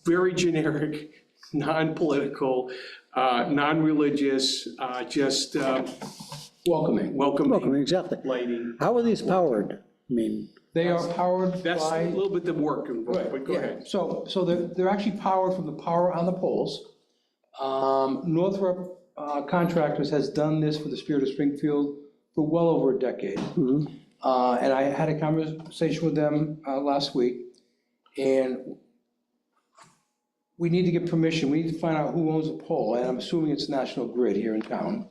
Very generic, non-political, non-religious, just welcoming Welcome, exactly. lighting. How are these powered? I mean, They are powered That's a by, little bit the work involved, but go yeah, ahead. so they're actually powered from the power on the poles. Northrop Contractors has done this for the Spirit of Springfield for well over a decade. And I had a conversation with them last week, and we need to get permission, we need to find out who owns the pole, and I'm assuming it's National Grid here in town.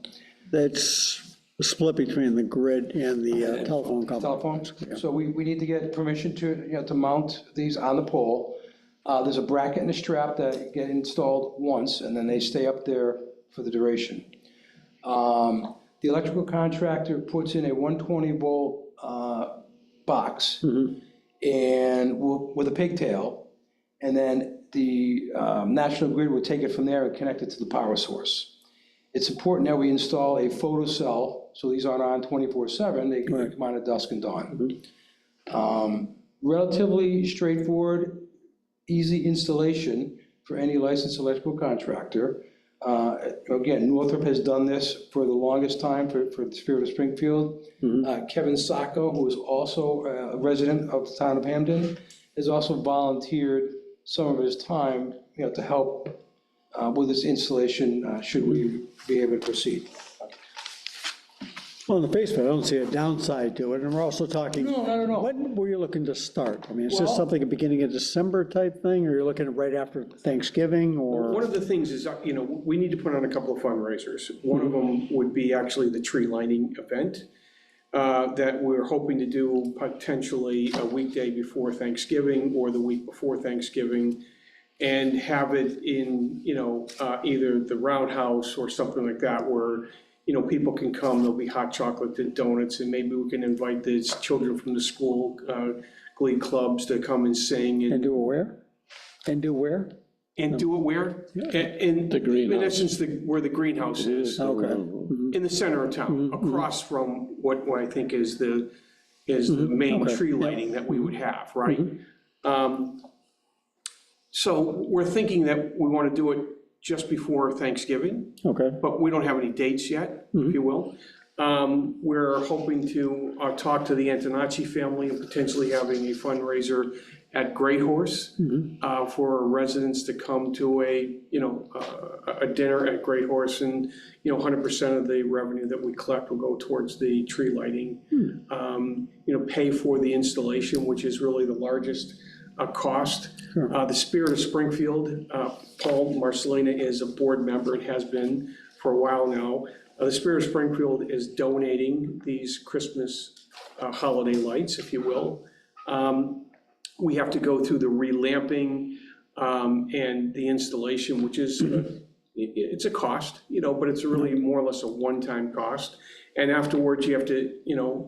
it's split between the grid and the telephone company. Telephones, so we need to get permission to, to mount these on the pole. There's a bracket and a strap that get installed once, and then they stay up there for the duration. The electrical contractor puts in a 120 volt box and with a pigtail, and then the National Grid would take it from there and connect it to the power source. it's important that we install a photo cell, so these aren't on 24/7, they can come on at dusk and dawn. Relatively straightforward, easy installation for any licensed electrical contractor. Again, Northrop has done this for the longest time for the Spirit of Springfield. Kevin Sacco, who is also a resident of the town of Hampden, has also volunteered some of his time, to help with this installation, should we be able to proceed. Well, on the face of it, I don't see a downside to it, and we're also talking. No, not at all. When were you looking to start? I mean, is this Well- something at the beginning of December type thing, or you're looking at right after Thanksgiving, or? One of the things is, we need to put on a couple of fundraisers. One of them would be actually the tree lighting event that we're hoping to do potentially a weekday before Thanksgiving or the week before Thanksgiving, and have it in, either the Roundhouse or something like that, where, people can come, there'll be hot chocolate and donuts, and maybe we can invite the children from the school glee clubs to come and sing. And do it where? And do where? And do it where? In The greenhouse. In essence, where the greenhouse is, Okay. in the center of town, across from what I think is the main Okay. tree lighting that we would have, right? So we're thinking that we want to do it just before Thanksgiving, Okay, but we don't have any dates yet, if you will. We're hoping to talk to the Antonacci family and potentially having a fundraiser at Great Horse for residents to come to a dinner at Great Horse, and 100% of the revenue that we collect will go towards the tree lighting. Pay for the installation, which is really the largest cost. The Spirit of Springfield, Paul Marcelina is a board member and has been for a while now. The Spirit of Springfield is donating these Christmas holiday lights, if you will. We have to go through the relamping and the installation, which is, it's a cost, but it's really more or less a one-time cost. And afterwards, you have to,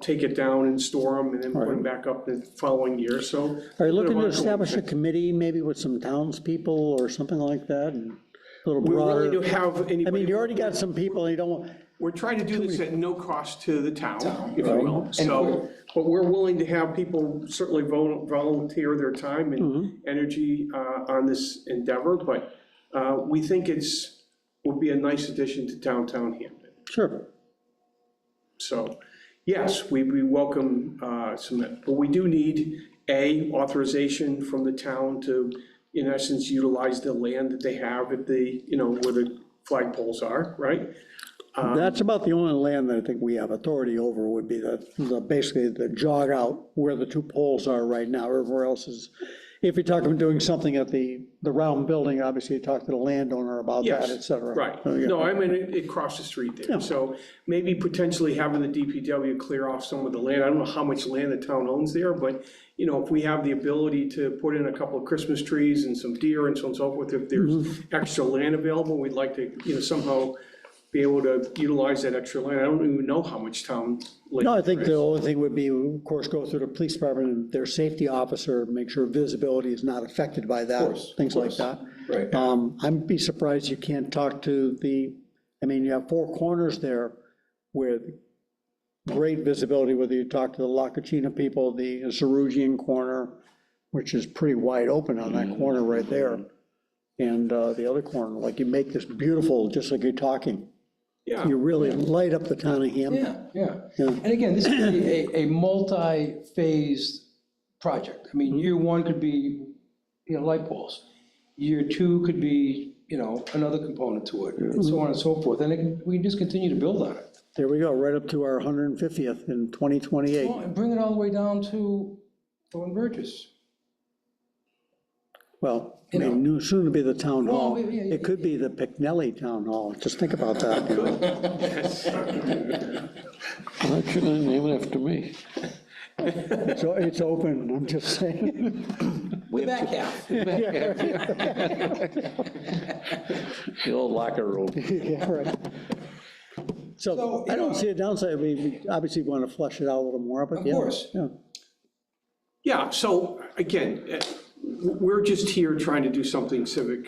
take it down and store them and then put them back up the following year, so. are you looking to establish a committee, maybe with some townspeople or something like that, and a little We're willing broader? to have anybody. I mean, you already got some people, and you don't want, We're trying to do this at no cost to the town, if you will. So, but we're willing to have people certainly volunteer their time and energy on this endeavor, but we think would be a nice addition to downtown Hampden. sure. So, yes, we welcome some, but we do need, authorization from the town to, in essence, utilize the land that they have at the, where the flagpoles are, right? That's about the only land that I think we have authority over, would be basically the jog out where the two poles are right now. Everywhere else is, if you're talking about doing something at the round building, obviously you talk to the landowner about that, Yes, et cetera. right. So, yeah. No, I mean, it crossed the street there. So maybe potentially having the DPW clear off some of the land. I don't know how much land the town owns there, but, if we have the ability to put in a couple of Christmas trees and some deer and so on and so forth, if there's extra land available, we'd like to, somehow be able to utilize that extra land. I don't even know how much town land. No, I think there the is. only thing would be, of course, go through the police department and their safety officer, make sure visibility is not affected by that, things like that. Right. I'd be surprised you can't talk to you have four corners there with great visibility, whether you talk to the La Cucina people, the Cerugian corner, which is pretty wide open on that corner right there. And the other corner, like you make this beautiful, just like you're talking. Yeah. You really light up the town of Hampden. Yeah. And again, this is a multi-phased project. I mean, year one could be, light poles. Year two could be, another component to it, and so on and so forth. And we can just continue to build on it. There we go, right up to our 150th in 2028. Well, and bring it all the way down to Thornton Burgess. Well, soon to be the town hall. Well, yeah. It could be the Picnelli Town Hall, just think about that. Why should I name it after me? So it's open, I'm just saying. The back half. The old locker room. Yeah, right. So I don't see a downside, we obviously want to flesh it out a little more, but Of yeah. course. Yeah. Yeah, so again, we're just here trying to do something civic,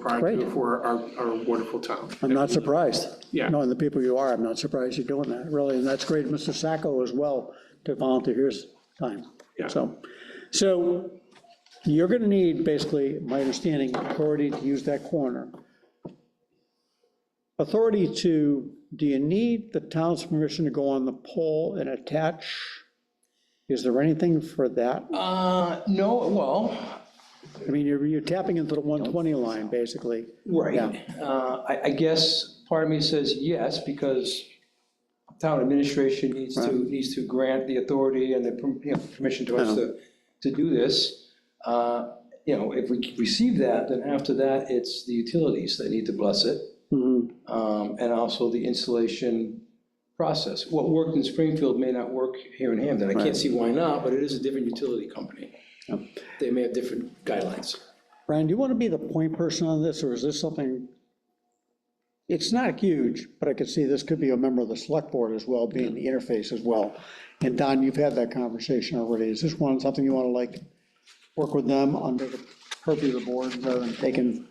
prior Great. to, for our wonderful town. I'm not surprised. Yeah. Knowing the people you are, I'm not surprised you're doing that, really, and that's great, Mr. Sacco as well, to volunteer his time. Yeah. So you're gonna need, basically, my understanding, authority to use that corner. Authority to, do you need the town's permission to go on the pole and attach? Is there anything for that? No, well, I mean, you're tapping into the 120 line, basically. right. Yeah. I guess part of me says yes, because town administration needs to grant the authority and the permission to us to do this. If we receive that, then after that, it's the utilities that need to bless it. And also the installation process. What worked in Springfield may not work here in Hampden. I can't see why not, but it is a different utility company. They may have different guidelines. Brian, do you want to be the point person on this, or is this something, it's not huge, but I could see this could be a member of the select board as well, being the interface as well. And Don, you've had that conversation already. Is this something you want to like, work with them under the purview of the board, rather than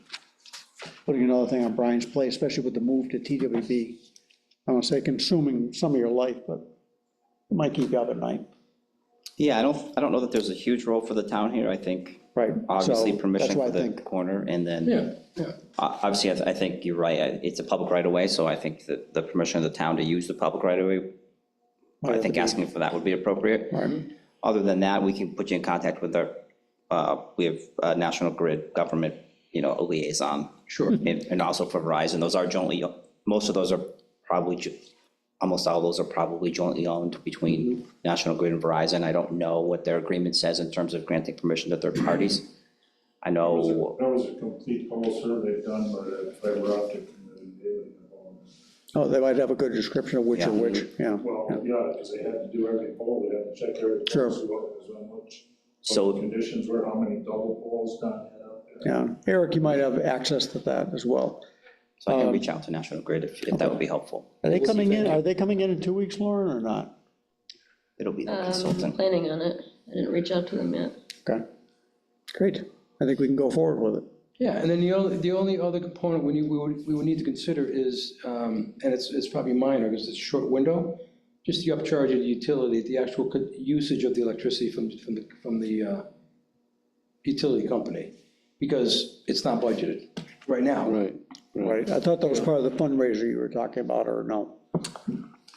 putting another thing on Brian's plate, especially with the move to TWB? I don't want to say consuming some of your life, but it might keep you up at night. Yeah, I don't know that there's a huge role for the town here. I think, Right. obviously, So permission that's what for I the think. corner, and then, obviously, I think you're right. It's a public right-of-way, so I think that the permission of the town to use the public right-of-way, I think asking for that would be appropriate. Other than that, we can put you in contact with we have National Grid government, a liaison. Sure. And also for Verizon, those are jointly, most of those are probably, almost all of those are probably jointly owned between National Grid and Verizon. I don't know what their agreement says in terms of granting permission to third parties. I know. That was a complete pole survey done by the fiber optic committee. Oh, they might have a good description of which are which, yeah. Well, yeah, because they had to do every pole, they had to check every Sure. pole, see what was on which, So- what the conditions were, how many double poles done out there. Yeah, Eric, you might have access to that as well. So I can reach out to National Grid if that would be helpful. Are they coming in 2 weeks, Lauren, or not? It'll be the I'm consultant. planning on it. I didn't reach out to them yet. Okay, great. I think we can go forward with it. Yeah, and then the only other component we would need to consider is, and it's probably minor, because it's a short window, just the upcharge of the utility, the actual usage of the electricity from the utility company, because it's not budgeted right now. Right, I thought that was part of the fundraiser you were talking about, or no? I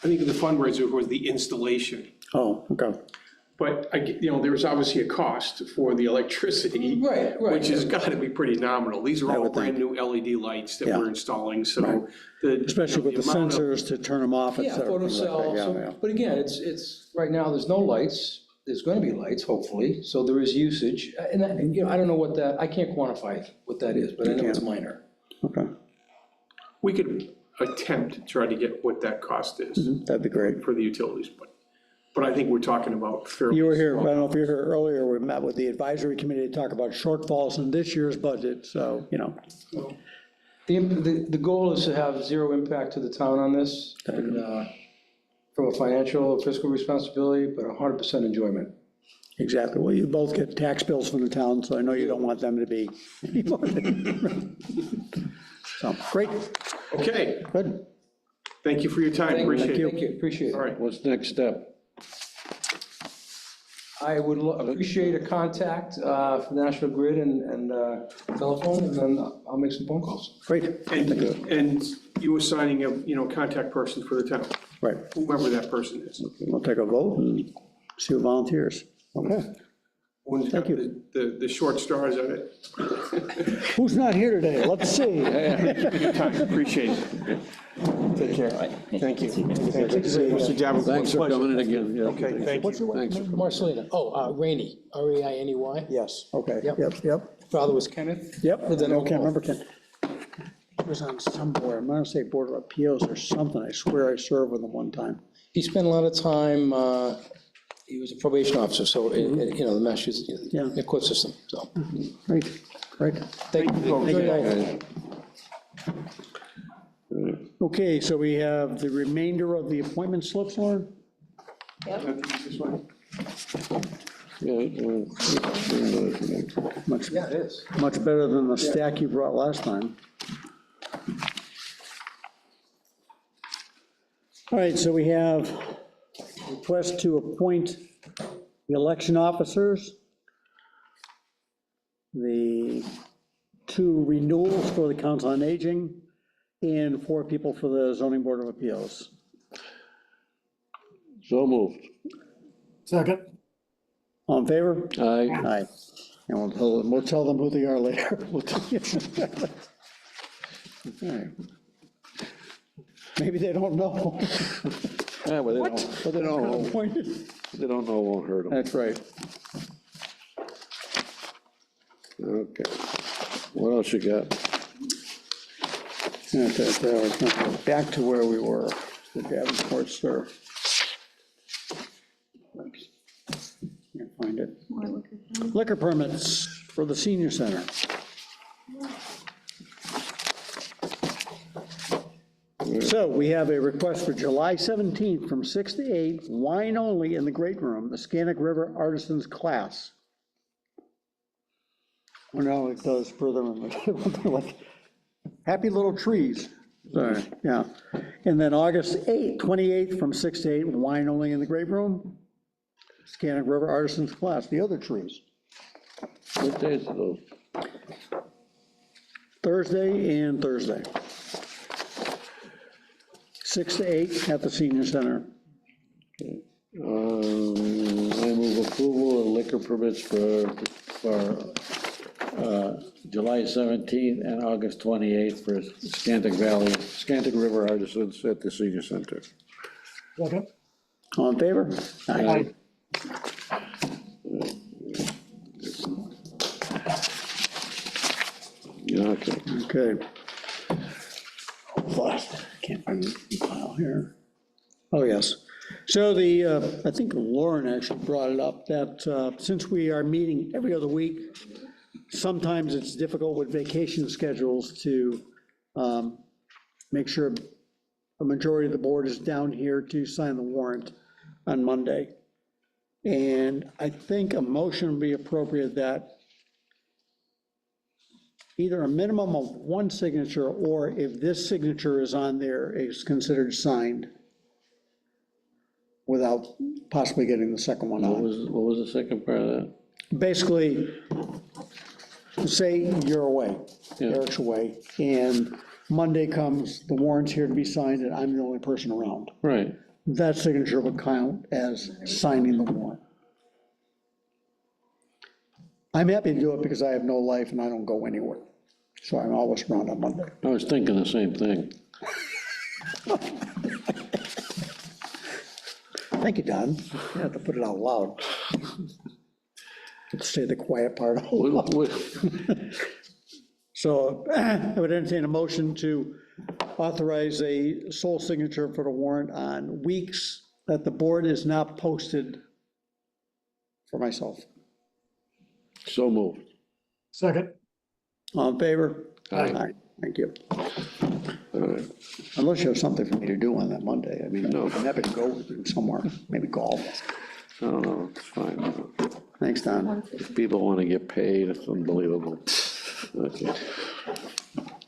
think the fundraiser was the installation. Oh, okay. But, there's obviously a cost for the electricity. Right. Which has got to be pretty nominal. These are all would think. brand-new LED lights that Yeah. we're installing, so. Right. Especially with the amount of- sensors to turn them off, et Yeah, cetera. things like that. photocell, Yeah, yeah. but again, it's, right now, there's no lights, there's gonna be lights, hopefully, so there is usage, and that, I don't know what that, I can't quantify what that is, but I know it's minor. Okay, We could attempt to try to get what that cost is that'd be great. for the utilities, but I think we're talking about fairly. You were here, I small. don't know if you were here earlier, we met with the advisory committee to talk about shortfalls in this year's budget, so, The goal is to have zero impact to the town on this, and, from a financial or fiscal responsibility, but 100% enjoyment. exactly. Well, you both get tax bills from the town, so I know you don't want them to be. So, great, Okay, good. thank you for your time, appreciate it. Thank you, appreciate All it. right, What's next step? I would appreciate a contact for National Grid and telephone, and then I'll make some phone calls. Great, and you assigning a, contact person for the town, right. whomever that person is. We'll take a vote and see who volunteers. Okay. One's got you. the short stars on it. Who's not here today? Let's see. Good time, appreciate it. Take care. Thank you. Mr. Davenport, Thanks for pleasure. coming in again. Yeah. Okay, thank you. Thanks. Marcelina, Rainey, R-A-I-N-E-Y. Yes, okay, Yep. yep. Father was Kenneth. Yep, Lived in Oak okay, Grove. remember Ken. He was on some board, I'm gonna say Board of Appeals or something, I swear I served with him one time. He spent a lot of time, he was a probation officer, so, the Massachusetts, Yeah. the court system, so. Great, great. Thank you. Thank you. Okay, so we have the remainder of the appointment slips, Lauren? Much, Yeah, it is. much better than the stack you brought last time. All right, so we have request to appoint the election officers, the 2 renewals for the Council on Aging, and 4 people for the Zoning Board of Appeals. So moved. Second. All in favor? Aye. Aye. And we'll tell them who they are later. We'll tell you. Okay. Maybe they don't know. Yeah, but they don't, but they don't know, Appointed. they don't know, won't hurt them. That's right. Okay. What else you got? Okay, back to where we were, the Davenports there. Can't find it. Liquor permits for the senior center. So we have a request for July 17th from 6 to 8, wine only in the great room, the Scannick River Artisans class. Well, no, it does further, like, happy little trees. Sorry, yeah. And then August 28th from 6 to 8, wine only in the great room, Scannick River Artisans class, the other trees. What days are those? Thursday and Thursday. 6 to 8 at the senior center. I move approval of liquor permits for July 17th and August 28th for Scantic River Artisans at the senior center. Second. All in favor? Aye. Yeah, okay. Okay. Can't find the file here. Oh, yes. So I think Lauren actually brought it up, that since we are meeting every other week, sometimes it's difficult with vacation schedules to make sure a majority of the board is down here to sign the warrant on Monday. And I think a motion would be appropriate that either a minimum of 1 signature, or if this signature is on there, is considered signed without possibly getting the second one What on. was the second part of that? Basically, say you're away, Yeah. Eric's away, and Monday comes, the warrant's here to be signed, and I'm the only person around. Right. That signature would count as signing the warrant. I'm happy to do it because I have no life and I don't go anywhere. So I'm always around on Monday. I was thinking the same thing. Thank you, Don. You have to put it out loud. Say the quiet part out loud. So I would entertain a motion to authorize a sole signature for the warrant on weeks that the board is not posted for myself. So moved. Second. All in favor? Aye. Thank you. All right. Unless you have something for me to do on that Monday. I mean, No. I'm happy to go somewhere, maybe golf. I don't know, it's fine. Thanks, Don. If people want to get paid, it's unbelievable. Okay.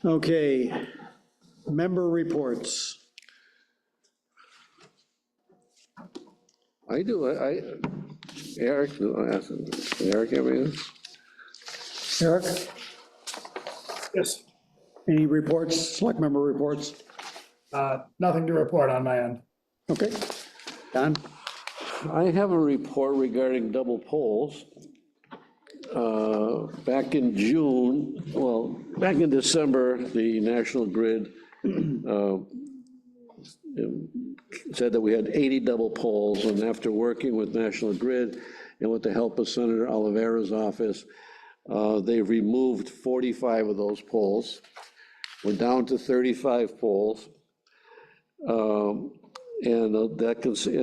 Okay, member reports. I do, Eric, Eric, everything? Eric, Yes. any reports, select member reports? Nothing to report on my end. Okay, Don? I have a report regarding double poles. Back in June, well, back in December, the National Grid said that we had 80 double poles, and after working with National Grid and with the help of Senator Oliveira's office, they removed 45 of those poles. We're down to 35 poles. And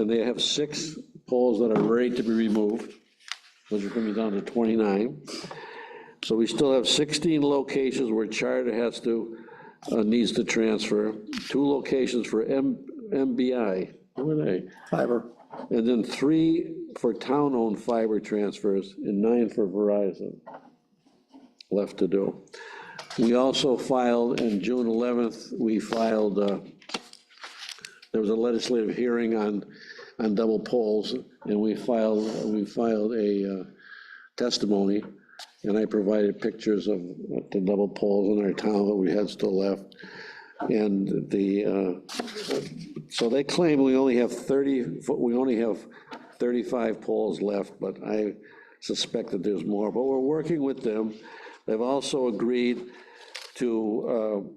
they have 6 poles that are ready to be removed, which are gonna be down to 29. So we still have 16 locations where Charter needs to transfer, 2 locations for MBI, who are they? Fiber. and then 3 for town-owned fiber transfers, and 9 for Verizon left to do. We also filed, in June 11th, we filed, there was a legislative hearing on double poles, and we filed a testimony, and I provided pictures of the double poles in our town that we had still left. And so they claim we only have 35 poles left, but I suspect that there's more, but we're working with them. They've also agreed to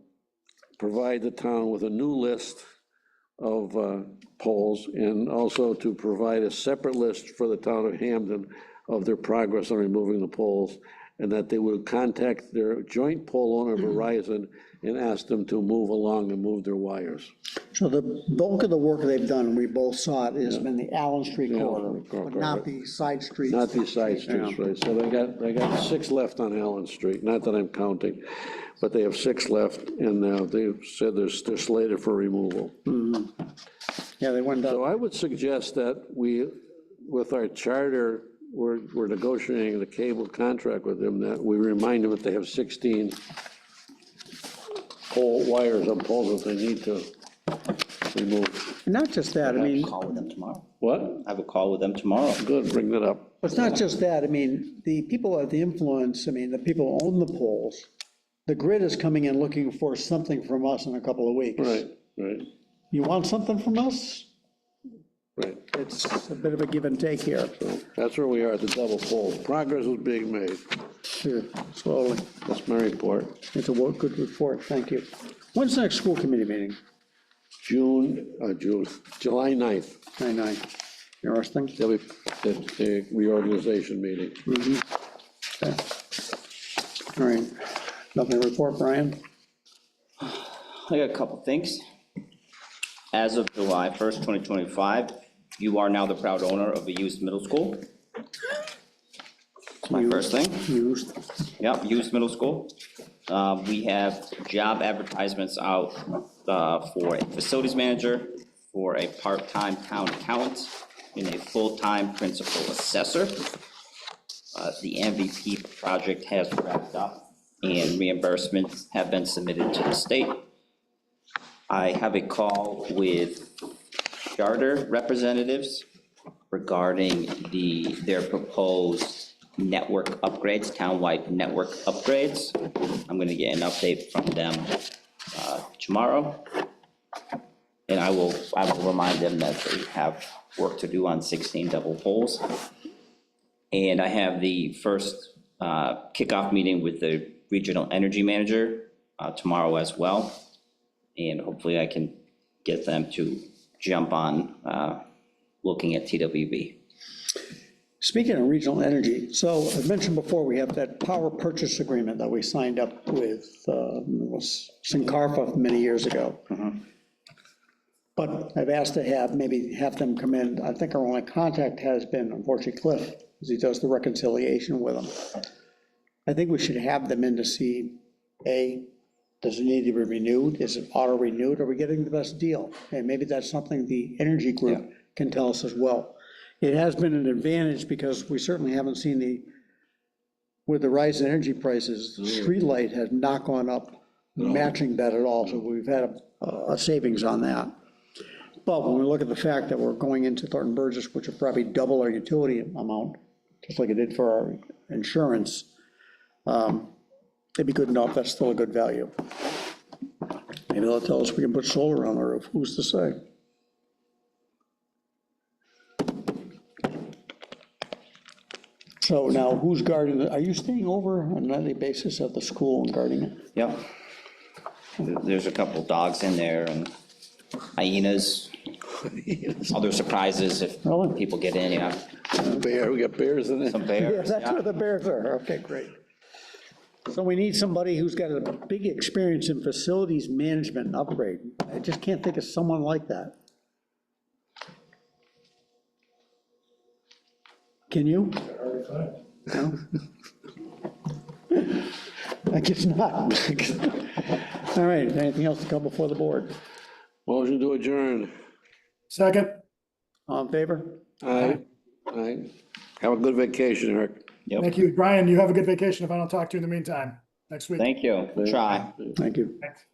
provide the town with a new list of poles, and also to provide a separate list for the town of Hampden of their progress on removing the poles, and that they would contact their joint pole owner, Verizon, and ask them to move along and move their wires. So the bulk of the work they've done, we both saw it, has been the Allen Street corridor, but not the side streets. Not these side streets, right, so they got 6 left on Allen Street, not that I'm counting, but they have 6 left, and they've said they're slated for removal. Yeah, they went So up. I would suggest that we, with our charter, we're negotiating the cable contract with them, that we remind them that they have 16 pole wires on poles that they need to remove. Not just that, I I have mean, a call with them tomorrow. What? I have a call with them tomorrow. Good, bring that up. it's not just that, I mean, the people at the influence, I mean, the people who own the poles, the grid is coming in looking for something from us in a couple of weeks. Right, right, You want something from us? right. It's a bit of a give and take here. So that's where we are at the double pole. Progress is being made. Sure, slowly. That's my report. It's a good report, thank you. When's the next school committee meeting? July 9th. 9/9. Interesting. There'll be the reorganization meeting. Okay. All right, nothing to report, Brian? I got a couple things. As of July 1st, 2025, you are now the proud owner of a used middle school. That's my first thing. Used. Yep, used middle school. We have job advertisements out for a facilities manager, for a part-time town accountant, and a full-time principal assessor. The MVP project has wrapped up, and reimbursements have been submitted to the state. I have a call with charter representatives regarding their proposed network upgrades, townwide network upgrades. I'm gonna get an update from them tomorrow. And I will remind them that they have work to do on 16 double poles. And I have the first kickoff meeting with the regional energy manager tomorrow as well. And hopefully I can get them to jump on looking at TWB. Speaking of regional energy, so I mentioned before, we have that power purchase agreement that we signed up with Sincarfa many years ago. But I've asked to have them come in. I think our only contact has been, unfortunately, Cliff, because he does the reconciliation with them. I think we should have them in to see, does it need to be renewed? Is it auto-renewed? Are we getting the best deal? And maybe that's something the energy group can tell us as well. It has been an advantage because we certainly haven't seen with the rise in energy prices, the street light has not gone up matching that at all. So we've had a savings on that. But when we look at the fact that we're going into Thornton Burgess, which will probably double our utility amount, just like it did for our insurance, it'd be good to know if that's still a good value. Maybe they'll tell us we can put solar on the roof, who's to say? So now, who's guarding it? Are you staying over on a nightly basis at the school and guarding it? Yep. There's a couple dogs in there and hyenas, other surprises if Really? people get in, yeah. We got bears in it. Some Yeah, bears, that's yeah. where the bears are, okay, great. So we need somebody who's got a big experience in facilities management and upgrade. I just can't think of someone like that. Can you? No? I guess not. All right, anything else to come before the board? Motion to adjourn. Second, All in favor? Aye. Aye. Have a good vacation, Eric. Yep, Thank you, Brian. You have a good vacation if I don't talk to you in the meantime, next week. thank you, try. Thank you. Thanks.